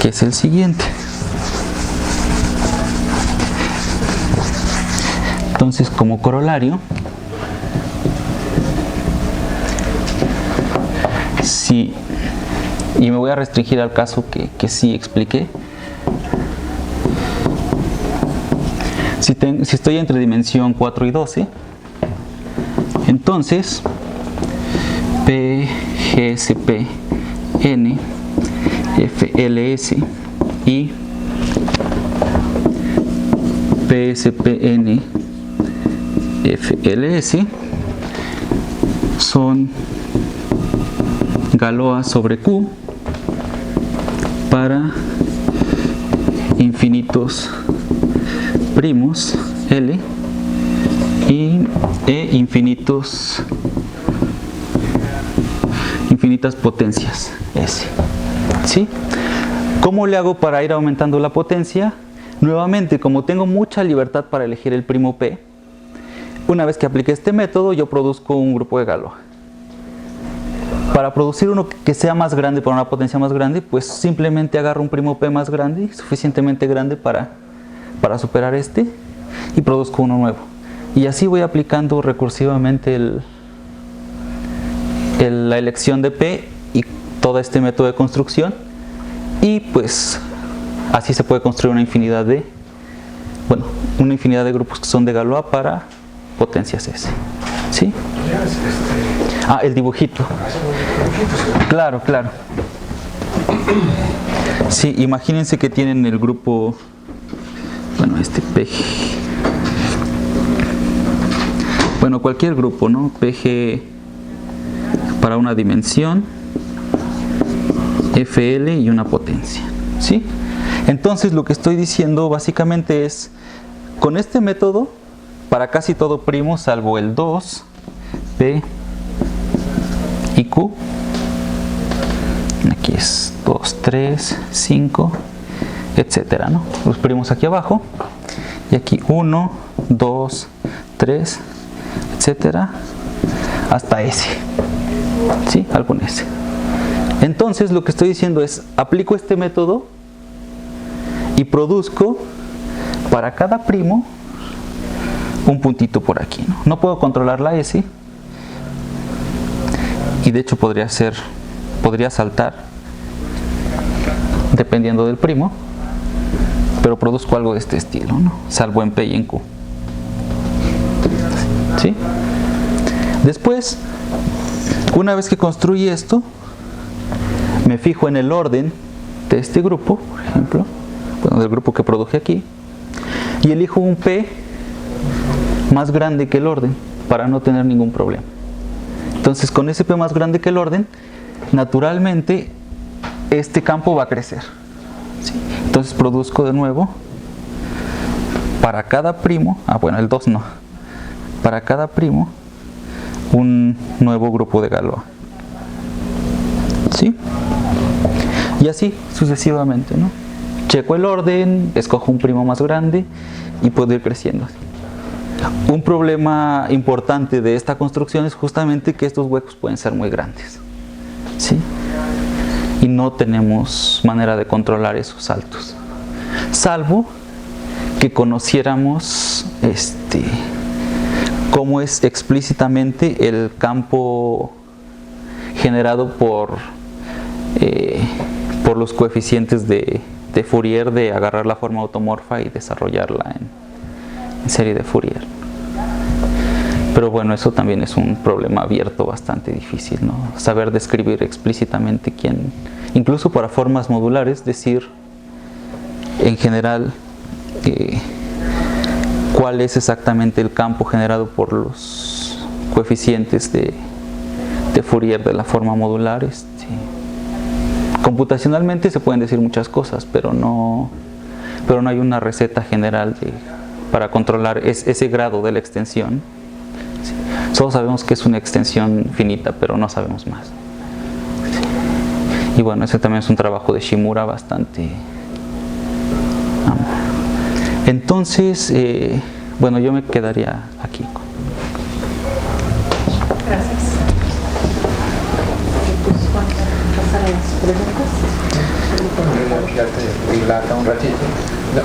Speaker 2: que es el siguiente. Entonces, como corolario, sí, y me voy a restringir al caso que sí expliqué. Si estoy entre dimensión 4 y 12, entonces P, GSP, N, FLS y PSPN FLS son Galois sobre Q para infinitos primos L e infinitas potencias S. ¿Sí? ¿Cómo le hago para ir aumentando la potencia? Nuevamente, como tengo mucha libertad para elegir el primo P, una vez que aplique este método, yo produzco un grupo de Galois. Para producir uno que sea más grande, para una potencia más grande, pues simplemente agarro un primo P más grande, suficientemente grande para superar este, y produzco uno nuevo. Y así voy aplicando recursivamente la elección de P y todo este método de construcción, y pues así se puede construir una infinidad de grupos que son de Galois para potencias S. ¿Sí? El dibujito. Claro. Sí, imagínense que tienen el grupo, este PG. Cualquier grupo, ¿no? PG para una dimensión, FL y una potencia. ¿Sí? Entonces lo que estoy diciendo básicamente es, con este método, para casi todo primo, salvo el 2, P y Q, aquí es 2, 3, 5, etcétera, ¿no? Los primos aquí abajo, y aquí 1, 2, 3, etcétera, hasta S. ¿Sí? Algo en S. Entonces lo que estoy diciendo es, aplico este método y produzco para cada primo un puntito por aquí, ¿no? No puedo controlar la S, y de hecho podría saltar dependiendo del primo, pero produzco algo de este estilo, ¿no? Salvo en P y en Q. ¿Sí? Después, una vez que construí esto, me fijo en el orden de este grupo, por ejemplo, del grupo que produje aquí, y elijo un P más grande que el orden para no tener ningún problema. Entonces, con ese P más grande que el orden, naturalmente este campo va a crecer. ¿Sí? Entonces produzco de nuevo para cada primo, el 2 no, para cada primo un nuevo grupo de Galois. ¿Sí? Y así sucesivamente, ¿no? Checo el orden, escojo un primo más grande y puedo ir creciendo así. Un problema importante de esta construcción es justamente que estos huecos pueden ser muy grandes, ¿sí? Y no tenemos manera de controlar esos saltos, salvo que conociéramos cómo es explícitamente el campo generado por los coeficientes de Fourier, de agarrar la forma automorfa y desarrollarla en serie de Fourier. Pero bueno, eso también es un problema abierto bastante difícil, ¿no? Saber describir explícitamente incluso para formas modulares, decir en general cuál es exactamente el campo generado por los coeficientes de Fourier de la forma modular. Computacionalmente se pueden decir muchas cosas, pero no hay una receta general para controlar ese grado de la extensión. Sí. Solo sabemos que es una extensión finita, pero no sabemos más. Sí. Y bueno, ese también es un trabajo de Shimura bastante amplio. Entonces, yo me quedaría aquí.
Speaker 5: Gracias. Pasar a las preguntas.
Speaker 4: Dilata un ratito.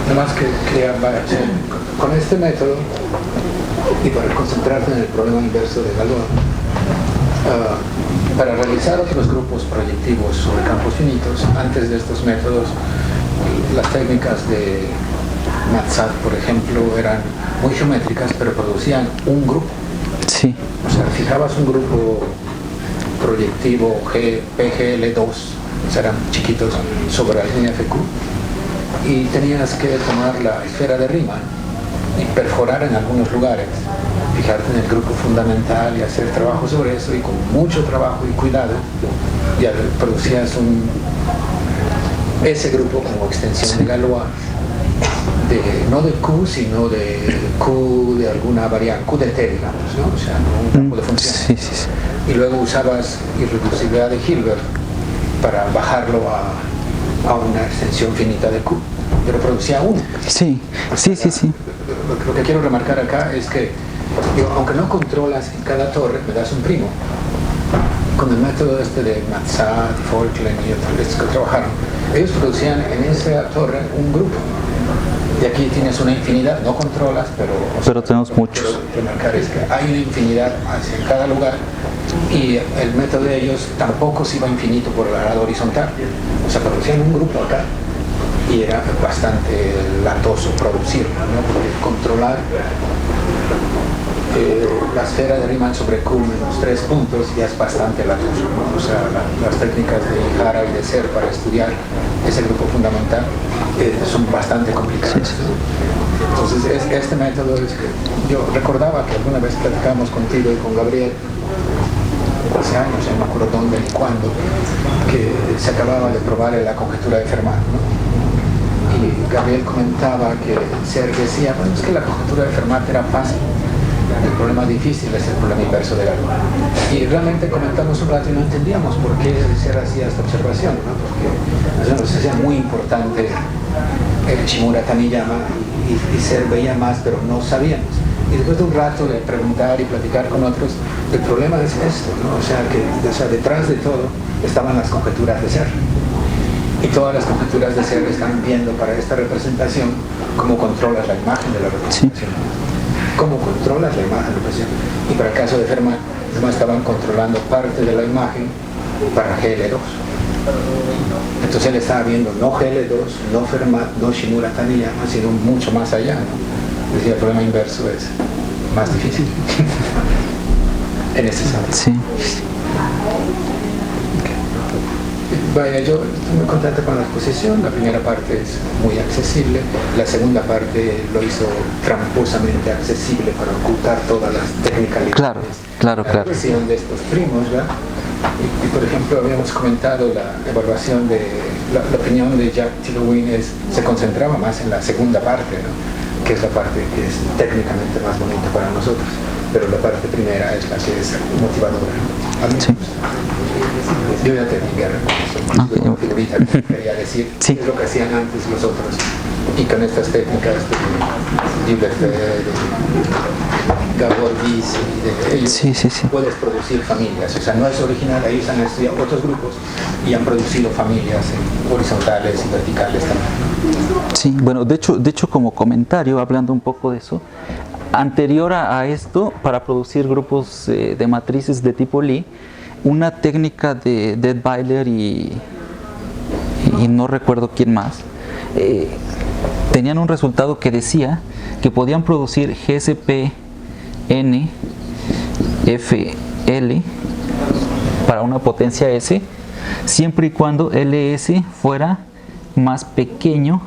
Speaker 4: Nomás que quería con este método, y para concentrarte en el problema inverso de Galois, para realizar otros grupos proyectivos sobre campos finitos, antes de estos métodos, las técnicas de Matsat, por ejemplo, eran muy geométricas, pero producían un grupo.
Speaker 2: Sí.
Speaker 4: O sea, fijabas un grupo proyectivo PGL2, eran chiquitos, sobre la línea FQ, y tenías que tomar la esfera de Riemann y perforar en algunos lugares, fijarte en el grupo fundamental y hacer trabajo sobre eso, y con mucho trabajo y cuidado ya producías ese grupo como extensión de Galois, no de Q, sino de Q de alguna variante, Q de T, digamos, ¿no? O sea, un campo de función.
Speaker 2: Sí, sí, sí.
Speaker 4: Y luego usabas irreducibilidad de Hilbert para bajarlo a una extensión finita de Q, pero producía uno.
Speaker 2: Sí, sí, sí, sí.
Speaker 4: Lo que quiero remarcar acá es que, aunque no controlas en cada torre, me das un primo. Con el método este de Matzat, Folkland y otros que trabajaron, ellos producían en esa torre un grupo. Y aquí tienes una infinidad, no controlas, pero
Speaker 2: tenemos muchos.
Speaker 4: Quiero remarcar es que hay una infinidad hacia cada lugar, y el método de ellos tampoco se iba infinito por el lado horizontal. O sea, producían un grupo acá y era bastante latoso producirlo, ¿no? Porque controlar la esfera de Riemann sobre Q menos 3 puntos ya es bastante latoso, ¿no? O sea, las técnicas de Ihara y de Serre para estudiar ese grupo fundamental son bastante complicadas. Entonces, este método es que yo recordaba que alguna vez platicamos contigo y con Gabriel, hace años, no me acuerdo dónde ni cuándo, que se acababa de probar la conjetura de Fermat, ¿no? Y Gabriel comentaba que Serre decía, bueno, es que la conjetura de Fermat era fácil, el problema difícil es el problema inverso de Galois. Y realmente comentamos un rato y no entendíamos por qué Serre hacía esta observación, ¿no? Porque nos hacía muy importante el Shimura Taniyama y Serre veía más, pero no sabíamos. Y después de un rato de preguntar y platicar con otros, el problema es esto, ¿no? O sea, detrás de todo estaban las conjeturas de Serre. Y todas las conjeturas de Serre están viendo para esta representación cómo controlas la imagen de la representación. Sí. Cómo controlas la imagen de la representación. Y para el caso de Fermat, no estaban controlando parte de la imagen para GL2. Entonces él estaba viendo no GL2, no Fermat, no Shimura Taniyama, sino mucho más allá, ¿no? Es decir, el problema inverso es más difícil en ese sentido.
Speaker 2: Sí.
Speaker 4: Vaya, yo estoy muy contento con la exposición. La primera parte es muy accesible, la segunda parte lo hizo tramposamente accesible para ocultar todas las technicalidades.
Speaker 2: Claro.
Speaker 4: La expresión de estos primos, ¿verdad? Y por ejemplo, habíamos comentado la evaluación de la opinión de Jack Tillowin se concentraba más en la segunda parte, ¿no? Que es la parte que es técnicamente más bonita para nosotros, pero la parte primera es la que es motivadora. A mí
Speaker 2: sí.
Speaker 4: Yo ya te dije como figurita que quería decir,
Speaker 2: sí.
Speaker 4: Es lo que hacían antes los otros, y con estas técnicas de Gilbert, de Gabor Guis y de ellos,
Speaker 2: sí.
Speaker 4: puedes producir familias. O sea, no es original, ellos han estudiado otros grupos y han producido familias horizontales y verticales también.
Speaker 2: Sí, bueno, de hecho como comentario, hablando un poco de eso, anterior a esto, para producir grupos de matrices de tipo Lie, una técnica de Detweiler y no recuerdo quién más, tenían un resultado que decía que podían producir GSP N FL para una potencia S, siempre y cuando LS fuera más pequeño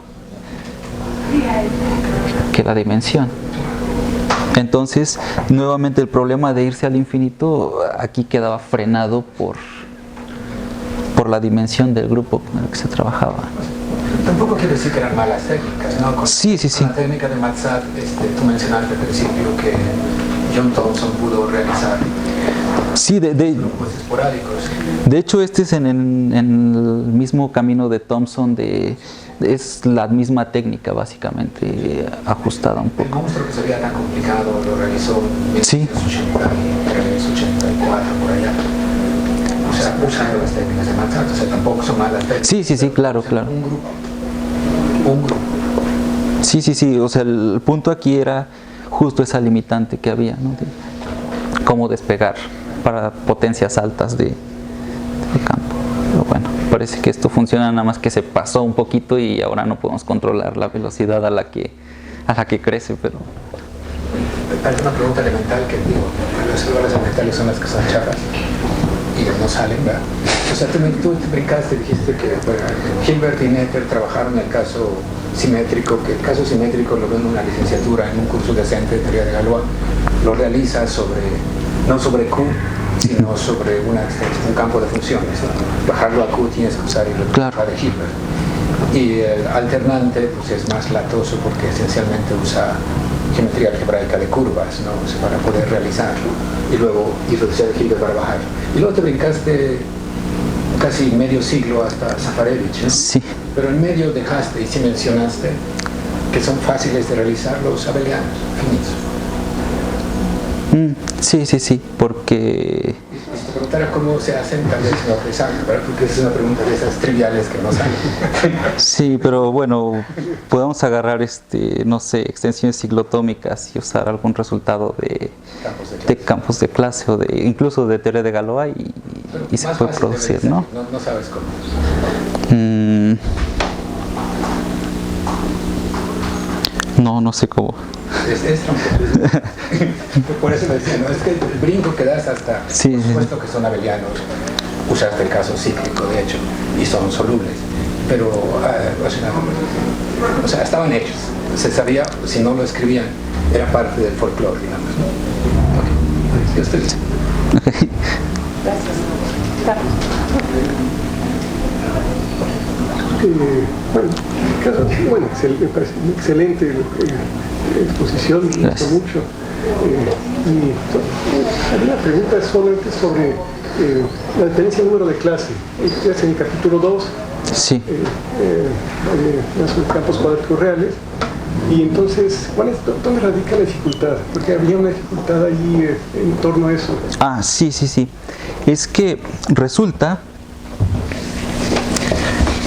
Speaker 2: que la dimensión. Entonces, nuevamente el problema de irse al infinito aquí quedaba frenado por la dimensión del grupo con el que se trabajaba.
Speaker 4: Tampoco quiero decir que eran malas técnicas, ¿no?
Speaker 2: Sí.
Speaker 4: Con la técnica de Matzat, tú mencionaste al principio que John Thomson pudo realizar
Speaker 2: sí,
Speaker 4: grupos esporádicos.
Speaker 2: De hecho, este es en el mismo camino de Thomson, es la misma técnica básicamente ajustada un poco.
Speaker 4: El monstruo que se veía tan complicado lo realizó en 1984 por allá. O sea, usando las técnicas de Matzat, o sea, tampoco son malas técnicas.
Speaker 2: Sí, claro.
Speaker 4: Un grupo.
Speaker 2: Sí, o sea, el punto aquí era justo esa limitante que había, ¿no? De cómo despegar para potencias altas de campo. Pero bueno, parece que esto funciona, nada más que se pasó un poquito y ahora no podemos controlar la velocidad a la que crece, pero...
Speaker 4: Hay una pregunta elemental que digo, las células elementales son las que son chafas. y no salen, ¿verdad? O sea, tú te brincaste, dijiste que bueno, Hilbert y Netter trabajaron en el caso simétrico, que el caso simétrico lo ven en una licenciatura, en un curso decente de teoría de Galois, lo realiza no sobre Q, sino sobre un campo de funciones, ¿no? Bajarlo a Q tienes que usar el de Hilbert. Y el alternante pues es más latoso porque esencialmente usa geometría algebraica de curvas, ¿no? O sea, para poder realizarlo, y luego introducir de Hilbert para bajar. Y luego te brincaste casi medio siglo hasta Zafarevich, ¿no?
Speaker 2: Sí.
Speaker 4: Pero en medio dejaste y sí mencionaste que son fáciles de realizar los abelianos finitos.
Speaker 2: Sí, porque...
Speaker 4: Si te preguntara cómo se hacen, tal vez no te saben, ¿verdad? Porque es una pregunta de esas triviales que no saben.
Speaker 2: Sí, pero bueno, podemos agarrar, no sé, extensiones ciclotómicas y usar algún resultado de campos de clase o incluso de teoría de Galois y se puede producir, ¿no?
Speaker 4: No sabes cómo.
Speaker 2: No sé cómo.
Speaker 4: Es por eso me decía, ¿no? Es que el brinco que das hasta, por supuesto que son abelianos, usaste el caso cíclico, de hecho, y son solubles, pero o sea, estaban hechos, se sabía, si no lo escribían, era parte del folclore, digamos, ¿no? Okay. Yo estoy listo.
Speaker 5: Gracias. Carlos.
Speaker 6: Bueno, me parece una excelente exposición, me gustó mucho. Y había una pregunta solamente sobre la diferencia de número de clase. Es en el capítulo 2,
Speaker 2: sí.
Speaker 6: Los campos cuadráticos reales. Y entonces, ¿dónde radica la dificultad? Porque había una dificultad allí en torno a eso.
Speaker 2: Sí. Es que resulta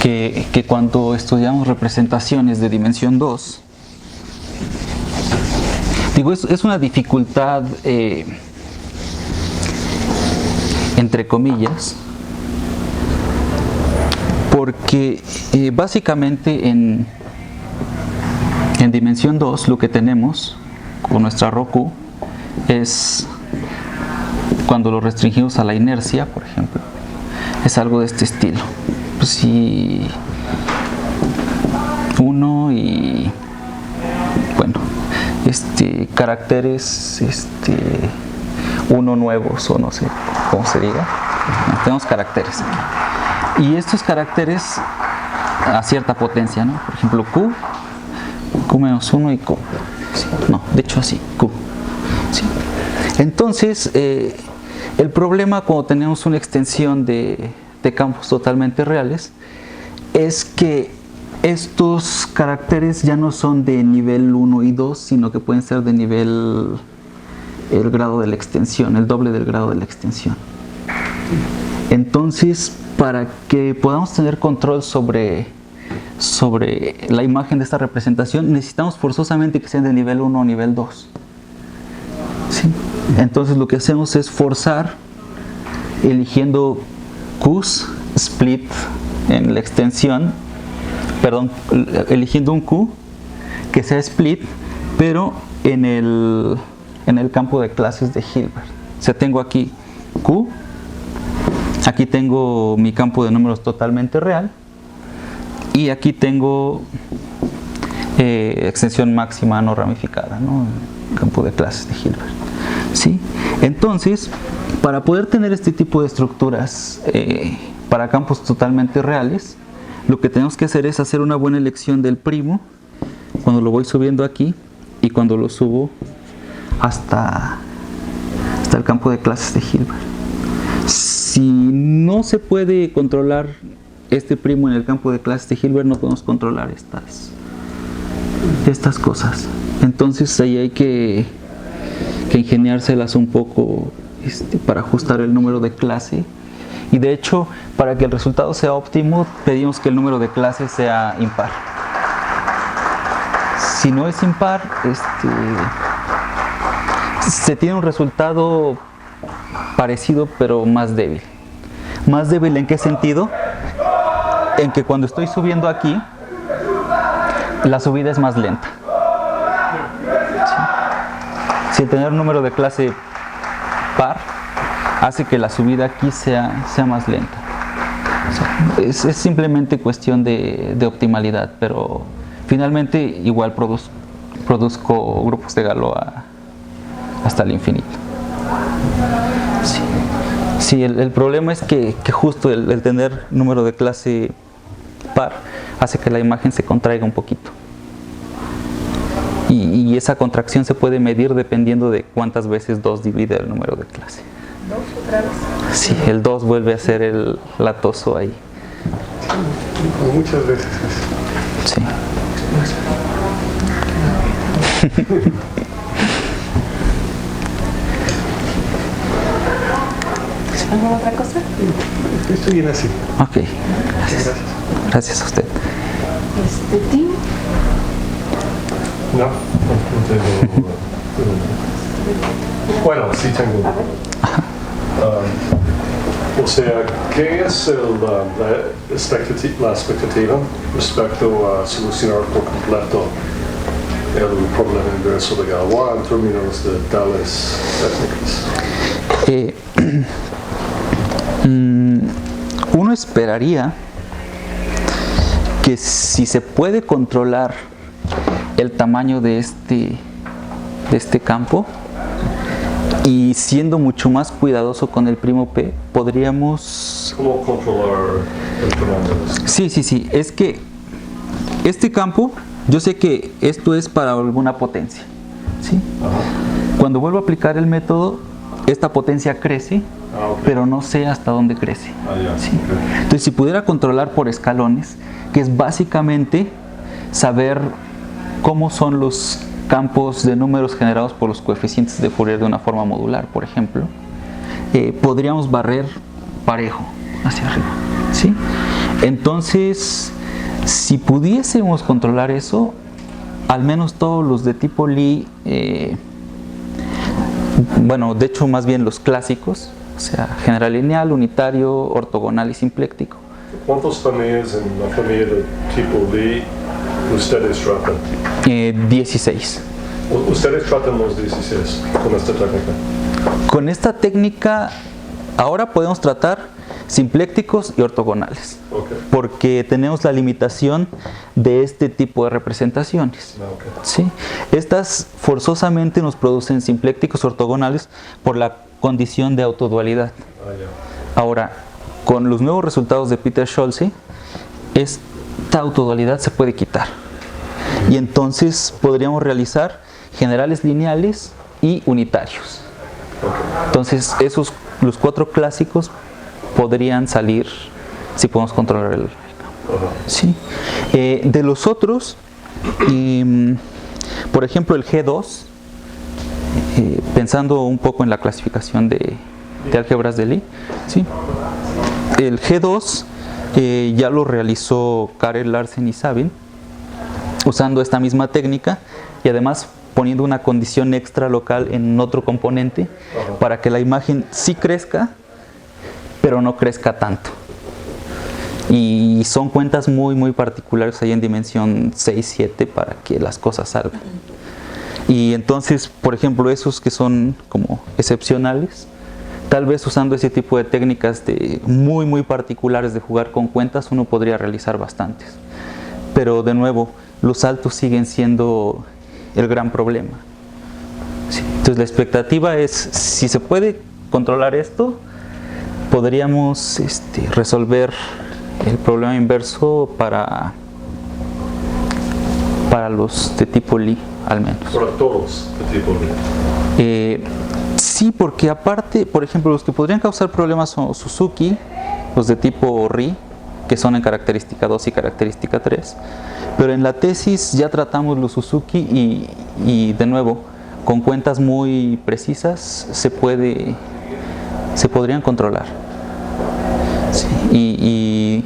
Speaker 2: que cuando estudiamos representaciones de dimensión 2, digo, es una dificultad entre comillas, porque básicamente en dimensión 2 lo que tenemos con nuestra ρ Q es, cuando lo restringimos a la inercia, por ejemplo, es algo de este estilo. Pues sí, 1 y bueno, caracteres 1 nuevos, o no sé cómo se diga. Tenemos caracteres aquí. Y estos caracteres a cierta potencia, ¿no? Por ejemplo, Q menos 1 y Q. Sí, no, de hecho así, Q. Sí. Entonces, el problema cuando tenemos una extensión de campos totalmente reales es que estos caracteres ya no son de nivel 1 y 2, sino que pueden ser de nivel, el grado de la extensión, el doble del grado de la extensión. Entonces, para que podamos tener control sobre la imagen de esta representación, necesitamos forzosamente que sean de nivel 1 o nivel 2. ¿Sí? Entonces lo que hacemos es forzar eligiendo Q's split en la extensión, eligiendo un Q que sea split, pero en el campo de clases de Hilbert. O sea, tengo aquí Q, aquí tengo mi campo de números totalmente real, y aquí tengo extensión máxima no ramificada, ¿no? El campo de clases de Hilbert. ¿Sí? Entonces, para poder tener este tipo de estructuras para campos totalmente reales, lo que tenemos que hacer es hacer una buena elección del primo cuando lo voy subiendo aquí y cuando lo subo hasta el campo de clases de Hilbert. Si no se puede controlar este primo en el campo de clases de Hilbert, no podemos controlar estas cosas. Entonces ahí hay que ingeniárselas un poco para ajustar el número de clase. Y de hecho, para que el resultado sea óptimo, pedimos que el número de clase sea impar. Si no es impar, se tiene un resultado parecido pero más débil. ¿Más débil en qué sentido? En que cuando estoy subiendo aquí, la subida es más lenta. ¿Sí? Si tener un número de clase par, hace que la subida aquí sea más lenta. Es simplemente cuestión de optimalidad, pero finalmente igual produzco grupos de Galois hasta el infinito. Sí, el problema es que justo el tener número de clase par hace que la imagen se contraiga un poquito. Y esa contracción se puede medir dependiendo de cuántas veces 2 divide el número de clase.
Speaker 5: ¿2 otra vez?
Speaker 2: Sí, el 2 vuelve a ser el latoso ahí.
Speaker 6: Muchas veces.
Speaker 2: Sí.
Speaker 5: ¿Alguna otra cosa?
Speaker 6: Estoy bien así.
Speaker 2: Ok, gracias a usted.
Speaker 5: Tim.
Speaker 3: No, no tengo. Bueno, sí tengo. O sea, ¿qué es la expectativa respecto a solucionar por completo el problema inverso de Galois en términos de tales técnicas?
Speaker 2: Uno esperaría que si se puede controlar el tamaño de este campo y siendo mucho más cuidadoso con el primo P, podríamos...
Speaker 3: ¿Cómo controlar el tamaño?
Speaker 2: Sí, es que este campo, yo sé que esto es para alguna potencia, ¿sí?
Speaker 3: Ajá.
Speaker 2: Cuando vuelvo a aplicar el método, esta potencia crece,
Speaker 3: Okay.
Speaker 2: pero no sé hasta dónde crece.
Speaker 3: Ya.
Speaker 2: ¿Sí?
Speaker 3: Okay.
Speaker 2: Entonces, si pudiera controlar por escalones, que es básicamente saber cómo son los campos de números generados por los coeficientes de Fourier de una forma modular, por ejemplo, podríamos barrer parejo hacia arriba, ¿sí? Entonces, si pudiésemos controlar eso, al menos todos los de tipo Lie, bueno, de hecho más bien los clásicos, o sea, general lineal, unitario, ortogonal y simpléctico.
Speaker 3: ¿Cuántas familias en la familia de tipo Lie ustedes tratan?
Speaker 2: 16.
Speaker 3: ¿Ustedes tratan los 16 con esta técnica?
Speaker 2: Con esta técnica ahora podemos tratar simplécticos y ortogonales,
Speaker 3: Okay.
Speaker 2: porque tenemos la limitación de este tipo de representaciones.
Speaker 3: Okay.
Speaker 2: ¿Sí? Estas forzosamente nos producen simplécticos ortogonales por la condición de autodualidad.
Speaker 3: Ya.
Speaker 2: Ahora, con los nuevos resultados de Peter Scholze, esta autodualidad se puede quitar. Y entonces podríamos realizar generales lineales y unitarios. Entonces, los 4 clásicos podrían salir si podemos controlar el campo. ¿Sí? De los otros, por ejemplo, el G2, pensando un poco en la clasificación de álgebras de Lie, ¿sí? El G2 ya lo realizó Karel Larsen y Sabin usando esta misma técnica y además poniendo una condición extra local en otro componente para que la imagen sí crezca, pero no crezca tanto. Y son cuentas muy particulares ahí en dimensión 6, 7 para que las cosas salgan. Y entonces, por ejemplo, esos que son como excepcionales, tal vez usando ese tipo de técnicas muy particulares de jugar con cuentas, uno podría realizar bastantes. Pero de nuevo, los saltos siguen siendo el gran problema. Sí. Entonces la expectativa es, si se puede controlar esto, podríamos resolver el problema inverso para los de tipo Lie, al menos.
Speaker 3: Para todos de tipo Lie.
Speaker 2: Sí, porque aparte, por ejemplo, los que podrían causar problemas son Suzuki, los de tipo Rie, que son en característica 2 y característica 3. Pero en la tesis ya tratamos los Suzuki y de nuevo, con cuentas muy precisas se podrían controlar. Sí,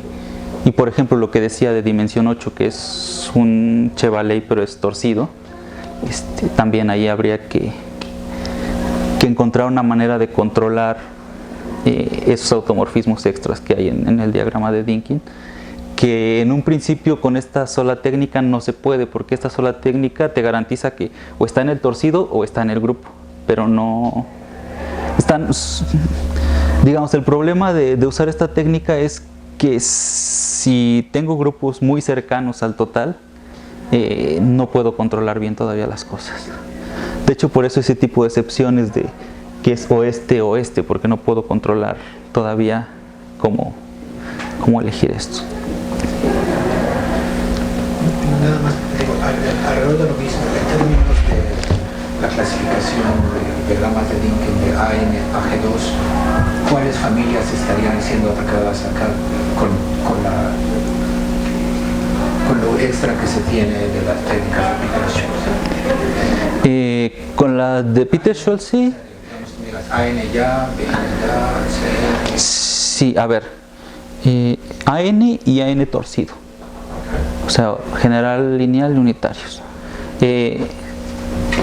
Speaker 2: y por ejemplo lo que decía de dimensión 8, que es un Chevalet pero es torcido, también ahí habría que encontrar una manera de controlar esos automorfismos extras que hay en el diagrama de Dynkin, que en un principio con esta sola técnica no se puede, porque esta sola técnica te garantiza que o está en el torcido o está en el grupo, pero no digamos, el problema de usar esta técnica es que si tengo grupos muy cercanos al total, no puedo controlar bien todavía las cosas. De hecho, por eso ese tipo de excepciones de que es oeste, porque no puedo controlar todavía cómo elegir esto.
Speaker 4: Nada más, digo, alrededor de lo mismo, en términos de la clasificación de gamas de Dynkin de AN a G2, ¿cuáles familias estarían siendo atacadas acá con lo extra que se tiene de las técnicas de Peter Schultz?
Speaker 2: Con la de Peter Schultz, sí.
Speaker 4: AN ya, BN ya, CN.
Speaker 2: Sí, a ver, AN y AN torcido, o sea, general, lineal y unitarios.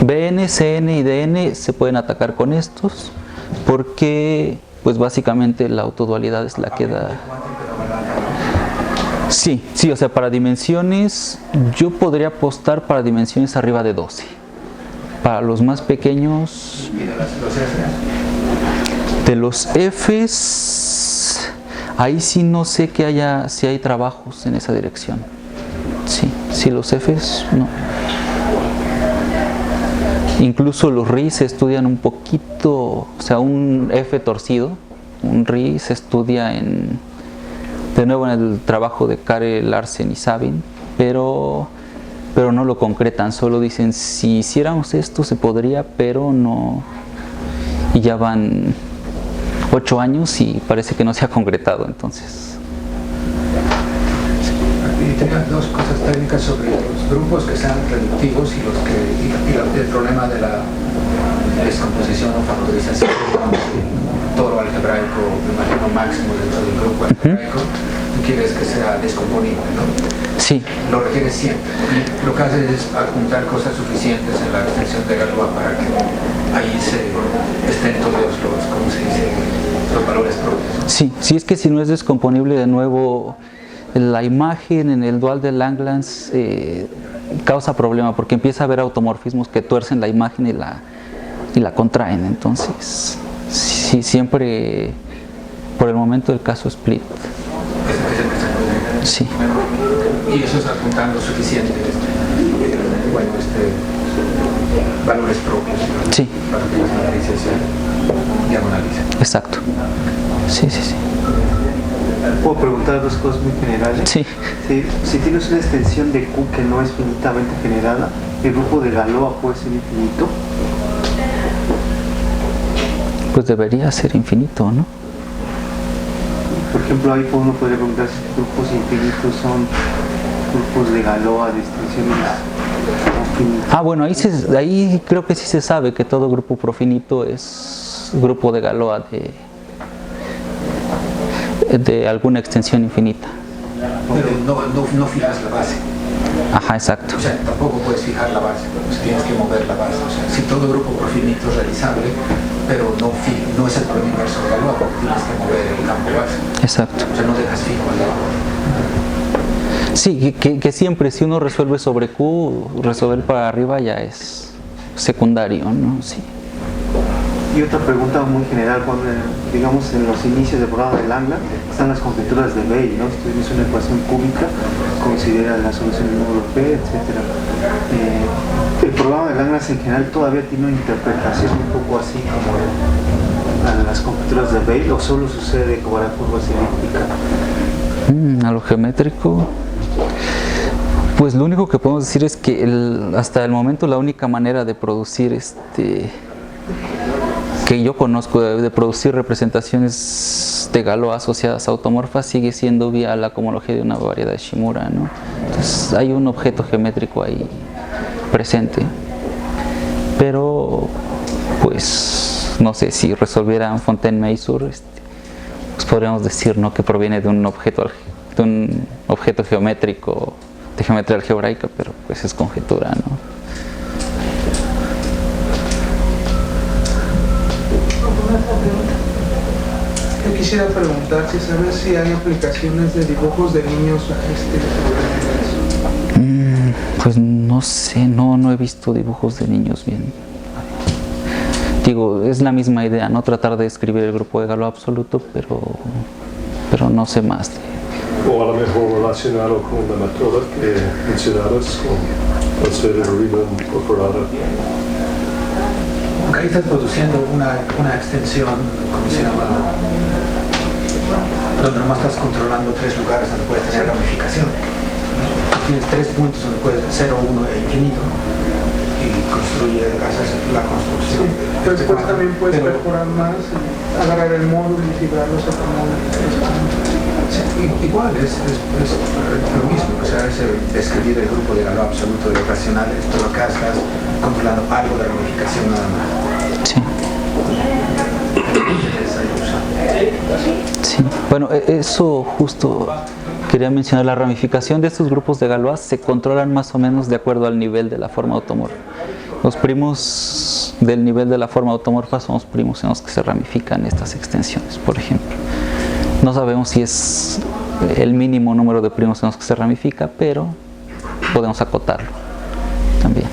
Speaker 2: BN, CN y DN se pueden atacar con estos porque, pues básicamente la autodualidad es la que da. Sí, o sea, para dimensiones, yo podría apostar para dimensiones arriba de 12. Para los más pequeños, de los Fs, ahí sí no sé si hay trabajos en esa dirección. Sí, los Fs no. Incluso los RI se estudian un poquito, o sea, un F torcido, un RI se estudia de nuevo en el trabajo de Karel, Larsen y Sabin, pero no lo concretan, solo dicen si hiciéramos esto se podría, pero no, y ya van 8 años y parece que no se ha concretado, entonces.
Speaker 4: Y tenía dos cosas técnicas sobre los grupos que sean reductivos y el problema de la descomposición o factorización, digamos, el toro algebraico, me imagino máximo dentro del grupo algebraico. Tú quieres que sea descomponible, ¿no?
Speaker 2: Sí.
Speaker 4: Lo requieres siempre. Y lo que haces es apuntar cosas suficientes en la extensión de Galois para que ahí estén todos los, ¿cómo se dice?, los valores propios.
Speaker 2: Sí, es que si no es descomponible, de nuevo, la imagen en el dual de Langlands causa problema porque empieza a haber automorfismos que tuercen la imagen y la contraen. Entonces, sí, siempre, por el momento, el caso split. Sí.
Speaker 4: Y eso es apuntando suficiente, valores propios, ¿no?
Speaker 2: Sí.
Speaker 4: Para que las matrices se diagonalicen.
Speaker 2: Exacto. Sí.
Speaker 1: ¿Puedo preguntar dos cosas muy generales?
Speaker 2: Sí.
Speaker 1: Si tienes una extensión de Q que no es finitamente generada, ¿el grupo de Galois puede ser infinito?
Speaker 2: Pues debería ser infinito, ¿no?
Speaker 1: Por ejemplo, ahí uno podría preguntar si grupos infinitos son grupos de Galois de extensiones no finitas.
Speaker 2: Bueno, ahí creo que sí se sabe que todo grupo profinito es grupo de Galois de alguna extensión infinita.
Speaker 4: Pero no fijas la base.
Speaker 2: Ajá, exacto.
Speaker 4: O sea, tampoco puedes fijar la base, pues tienes que mover la base. O sea, si todo grupo profinito es realizable, pero no es el problema inverso de Galois, porque tienes que mover el campo base.
Speaker 2: Exacto.
Speaker 4: O sea, no dejas fijo al lado.
Speaker 2: Sí, que siempre si uno resuelve sobre Q, resolver para arriba ya es secundario, ¿no? Sí.
Speaker 1: Y otra pregunta muy general, cuando digamos en los inicios del programa de Langlands están las conjeturas de Weil, ¿no? Si tienes una ecuación cúbica, considera la solución del módulo P, etc. El programa de Langlands en general todavía tiene una interpretación un poco así como a las conjeturas de Weil, o solo sucede con la curva elíptica.
Speaker 2: A lo geométrico, pues lo único que podemos decir es que hasta el momento la única manera de producir que yo conozco de producir representaciones de Galois asociadas a automorfas sigue siendo vía la cohomología de una variedad de Shimura, ¿no? Entonces hay un objeto geométrico ahí presente, pero pues no sé, si resolvieran Fontaine-Mazur, pues podríamos decir, ¿no?, que proviene de un objeto geométrico de geometría algebraica, pero pues es conjetura, ¿no?
Speaker 7: Yo quisiera preguntar si sabes si hay aplicaciones de dibujos de niños a
Speaker 2: Pues no sé, no he visto dibujos de niños bien. Digo, es la misma idea, ¿no? Tratar de describir el grupo de Galois absoluto, pero no sé más.
Speaker 3: O a lo mejor relacionado con la método que mencionabas, con transfer de ruido incorporada.
Speaker 4: Aunque ahí estás produciendo una extensión, ¿cómo se llama? Donde nomás estás controlando 3 lugares donde puedes tener ramificación. Tienes 3 puntos donde puedes 0, 1 e infinito y haces la construcción.
Speaker 7: Pero después también puedes perforar más, agarrar el módulo y fibrarlos a otro módulo.
Speaker 4: Sí, igual, es lo mismo, o sea, es describir el grupo de Galois absoluto de los racionales, pero acá estás controlando algo de ramificación nada más.
Speaker 2: Sí. Sí. Bueno, eso justo quería mencionar. La ramificación de estos grupos de Galois se controlan más o menos de acuerdo al nivel de la forma automorfa. Los primos del nivel de la forma automorfa son los primos en los que se ramifican estas extensiones, por ejemplo. No sabemos si es el mínimo número de primos en los que se ramifica, pero podemos acotarlo también.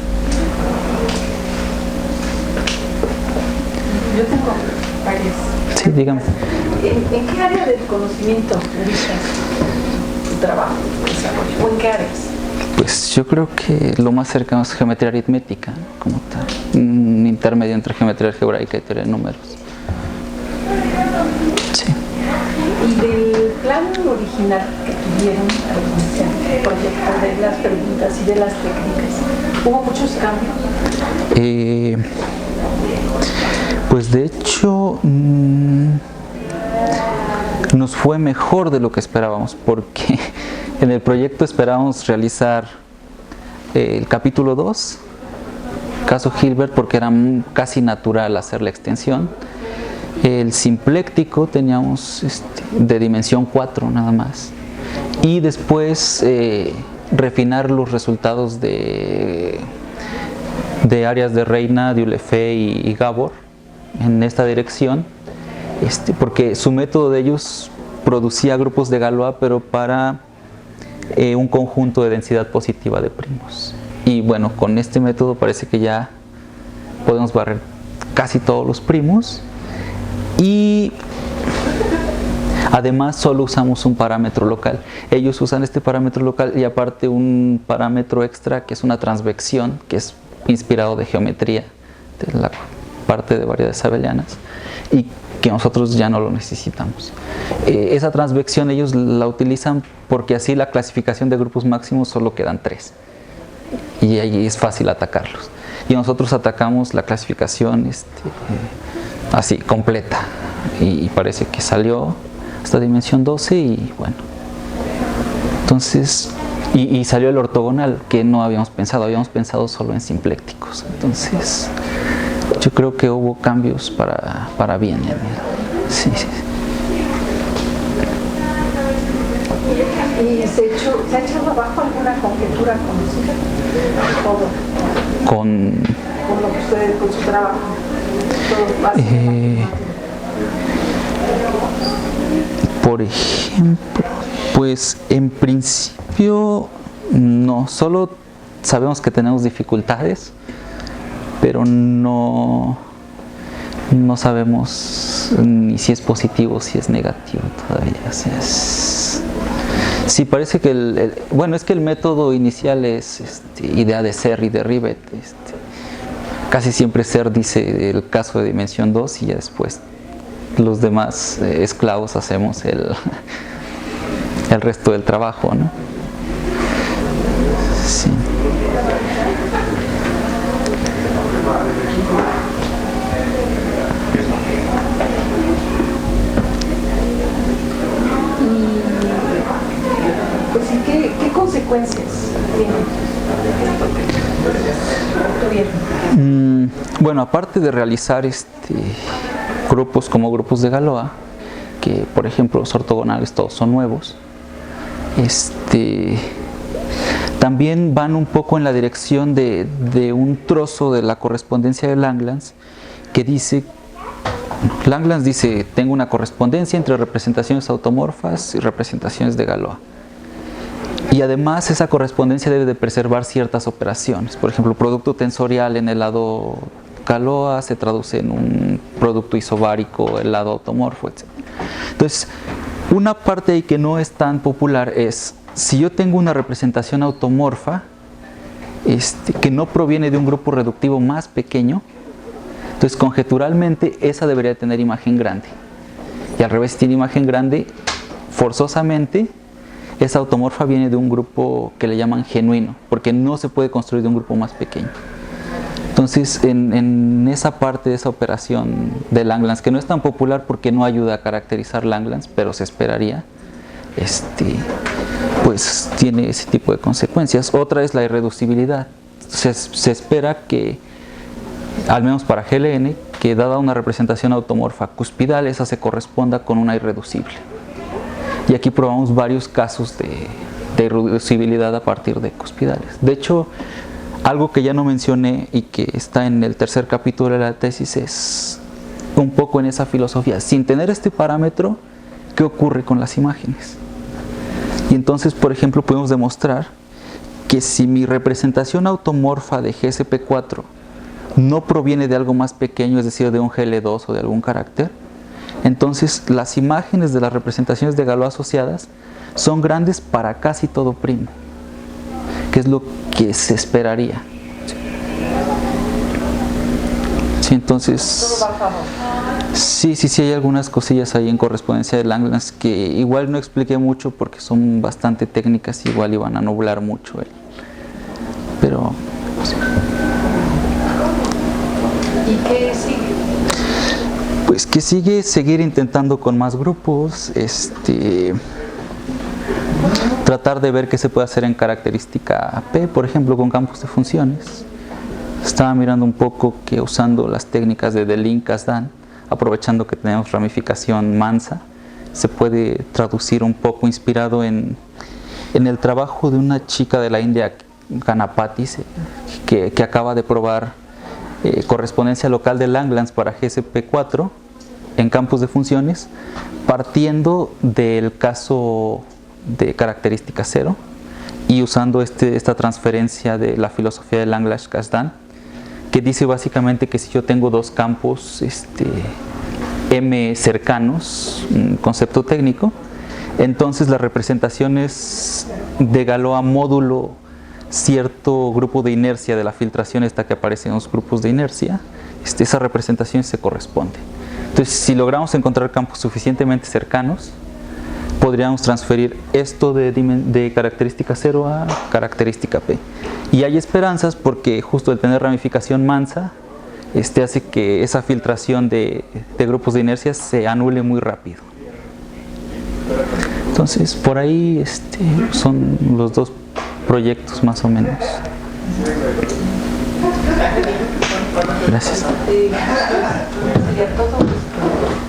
Speaker 5: Yo tengo varias.
Speaker 2: Sí, dígame.
Speaker 5: ¿En qué área del conocimiento dedicas tu trabajo, tu desarrollo? ¿O en qué áreas?
Speaker 2: Pues yo creo que lo más cercano es geometría aritmética, como tal. Un intermedio entre geometría algebraica y teoría de números. Sí.
Speaker 5: Y del plan original que tuvieron al iniciar el proyecto, de las preguntas y de las técnicas, ¿hubo muchos cambios?
Speaker 2: Pues de hecho nos fue mejor de lo que esperábamos, porque en el proyecto esperábamos realizar el capítulo 2, caso Hilbert, porque era casi natural hacer la extensión. El simpléctico teníamos de dimensión 4 nada más, y después refinar los resultados de áreas de Reina, Dieulaeffé y Gabor en esta dirección, porque su método de ellos producía grupos de Galois, pero para un conjunto de densidad positiva de primos. Y bueno, con este método parece que ya podemos barrer casi todos los primos, y además solo usamos un parámetro local. Ellos usan este parámetro local y aparte un parámetro extra que es una transvección, que es inspirado de geometría, de la parte de variedades abelianas, y que nosotros ya no lo necesitamos. Esa transvección ellos la utilizan porque así la clasificación de grupos máximos solo quedan 3 y ahí es fácil atacarlos, y nosotros atacamos la clasificación así completa, y parece que salió hasta dimensión 12 y bueno, entonces y salió el ortogonal, que no habíamos pensado solo en simplécticos. Entonces yo creo que hubo cambios para bien. Sí.
Speaker 5: ¿Y se ha echado abajo alguna conjetura conocida? Todo.
Speaker 2: Con
Speaker 5: lo que ustedes, con su trabajo. Todo básico.
Speaker 2: Por ejemplo, pues en principio no, solo sabemos que tenemos dificultades, pero no sabemos ni si es positivo o si es negativo todavía. O sea, sí, parece que es que el método inicial es idea de Serre y de Ribet. Casi siempre Serre dice el caso de dimensión 2 y ya después los demás esclavos hacemos el resto del trabajo, ¿no? Sí.
Speaker 5: ¿Qué consecuencias tiene?
Speaker 2: Bueno, aparte de realizar grupos como grupos de Galois, que por ejemplo los ortogonales todos son nuevos, también van un poco en la dirección de un trozo de la correspondencia de Langlands, que dice, Langlands dice, tengo una correspondencia entre representaciones automorfas y representaciones de Galois. Y además esa correspondencia debe de preservar ciertas operaciones, por ejemplo, producto tensorial en el lado Galois se traduce en un producto isobárico, el lado automorfo, etc. Entonces, una parte ahí que no es tan popular es, si yo tengo una representación automorfa que no proviene de un grupo reductivo más pequeño, entonces conjeturalmente esa debería tener imagen grande. Y al revés, si tiene imagen grande, forzosamente esa automorfa viene de un grupo que le llaman genuino, porque no se puede construir de un grupo más pequeño. Entonces, en esa parte de esa operación de Langlands, que no es tan popular porque no ayuda a caracterizar Langlands, pero se esperaría, pues tiene ese tipo de consecuencias. Otra es la irreducibilidad. Se espera que, al menos para GLN, que dada una representación automorfa cuspidal, esa se corresponda con una irreducible. Y aquí probamos varios casos de irreducibilidad a partir de cuspidales. De hecho, algo que ya no mencioné y que está en el tercer capítulo de la tesis es un poco en esa filosofía. Sin tener este parámetro, ¿qué ocurre con las imágenes? Y entonces, por ejemplo, podemos demostrar que si mi representación automorfa de GSP4 no proviene de algo más pequeño, es decir, de un GL2 o de algún carácter, entonces las imágenes de las representaciones de Galois asociadas son grandes para casi todo primo, que es lo que se esperaría. Sí, entonces, sí, hay algunas cosillas ahí en correspondencia de Langlands que igual no expliqué mucho porque son bastante técnicas y igual iban a nublar mucho pero pues,
Speaker 5: ¿y qué sigue?
Speaker 2: Pues que sigue seguir intentando con más grupos, tratar de ver qué se puede hacer en característica P, por ejemplo, con campos de funciones. Estaba mirando un poco que usando las técnicas de Deligne-Kasdan, aprovechando que tenemos ramificación mansa, se puede traducir un poco inspirado en el trabajo de una chica de la India, Ganapati, que acaba de probar correspondencia local de Langlands para GSP4 en campos de funciones, partiendo del caso de característica cero y usando esta transferencia de la filosofía de Langlands-Kasdan, que dice básicamente que si yo tengo dos campos M cercanos, un concepto técnico, entonces las representaciones de Galois módulo cierto grupo de inercia de la filtración que aparece en los grupos de inercia, esa representación se corresponde. Entonces, si logramos encontrar campos suficientemente cercanos, podríamos transferir esto de característica 0 a característica P. Y hay esperanzas porque justo el tener ramificación mansa hace que esa filtración de grupos de inercia se anule muy rápido. Entonces, por ahí son los dos proyectos más o menos. Gracias.
Speaker 5: Sería todo.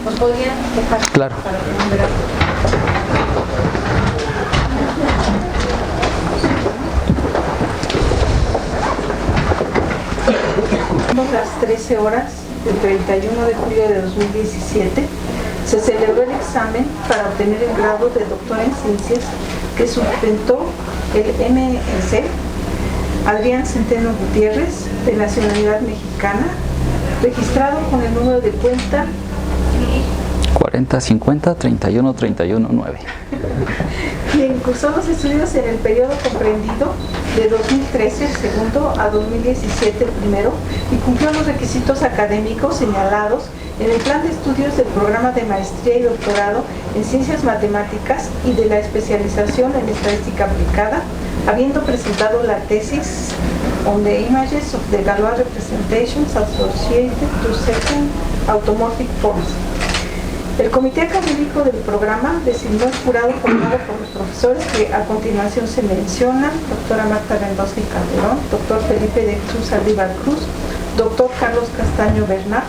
Speaker 5: ¿Nos podrían dejar?
Speaker 2: Claro.
Speaker 5: Para nombrar? Las 13 horas del 31 de julio de 2017 se celebró el examen para obtener el grado de doctor en ciencias que sustentó el MC Adrián Centeno Gutiérrez, de nacionalidad mexicana, registrado con el número de cuenta
Speaker 2: 40 50 31 31 9.
Speaker 5: Quien cursó los estudios en el periodo comprendido de 2013, el segundo, a 2017, el primero, y cumplió los requisitos académicos señalados en el plan de estudios del programa de maestría y doctorado en ciencias matemáticas y de la especialización en estadística aplicada, habiendo presentado la tesis On the Images of the Galois Representations Associated to Certain Automorphic Forms. El comité académico del programa designó el jurado formado por los profesores que a continuación se mencionan: doctora Marta Mendoza y Calderón, doctor Felipe de Jesús Aldívar Cruz, doctor Carlos Castaño Bernat,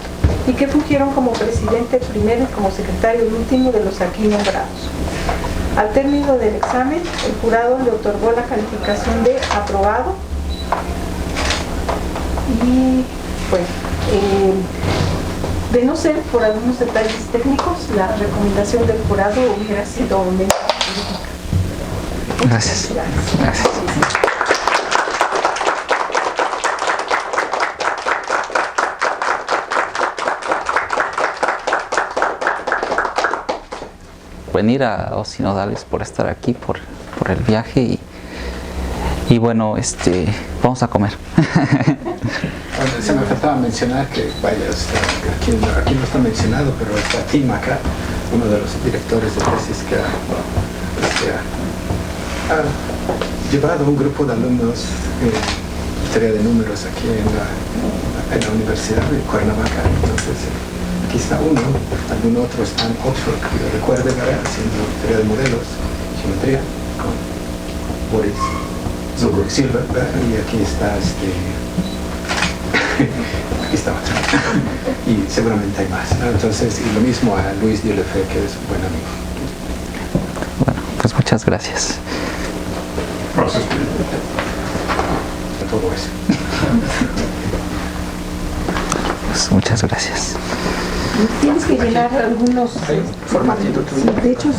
Speaker 5: y que fungieron como presidente el primero y como secretario el último de los aquí nombrados. Al término del examen, el jurado le otorgó la calificación de aprobado y, bueno, de no ser por algunos detalles técnicos, la recomendación del jurado hubiera sido menos política.
Speaker 2: Gracias. Gracias. venir a Osinodales, por estar aquí, por el viaje y bueno, vamos a comer.
Speaker 4: Se me faltaba mencionar que, vaya, aquí no está mencionado, pero está Tim acá, uno de los directores de tesis que ha llevado un grupo de alumnos historia de números aquí en la Universidad de Cuernavaca. Entonces, aquí está uno, algún otro está en Oxford, que yo recuerde, ¿verdad? Haciendo teoría de modelos, geometría, con Boris Silver, ¿verdad? Y aquí está aquí está otro. Y seguramente hay más, ¿no? Entonces, y lo mismo a Luis Dieulefeu, que es un buen amigo.
Speaker 2: Bueno, pues muchas gracias.
Speaker 3: Gracias.
Speaker 4: Todo eso.
Speaker 2: Pues muchas gracias.
Speaker 5: Tienes que llenar algunos
Speaker 4: Formatito.
Speaker 5: sí, de hecho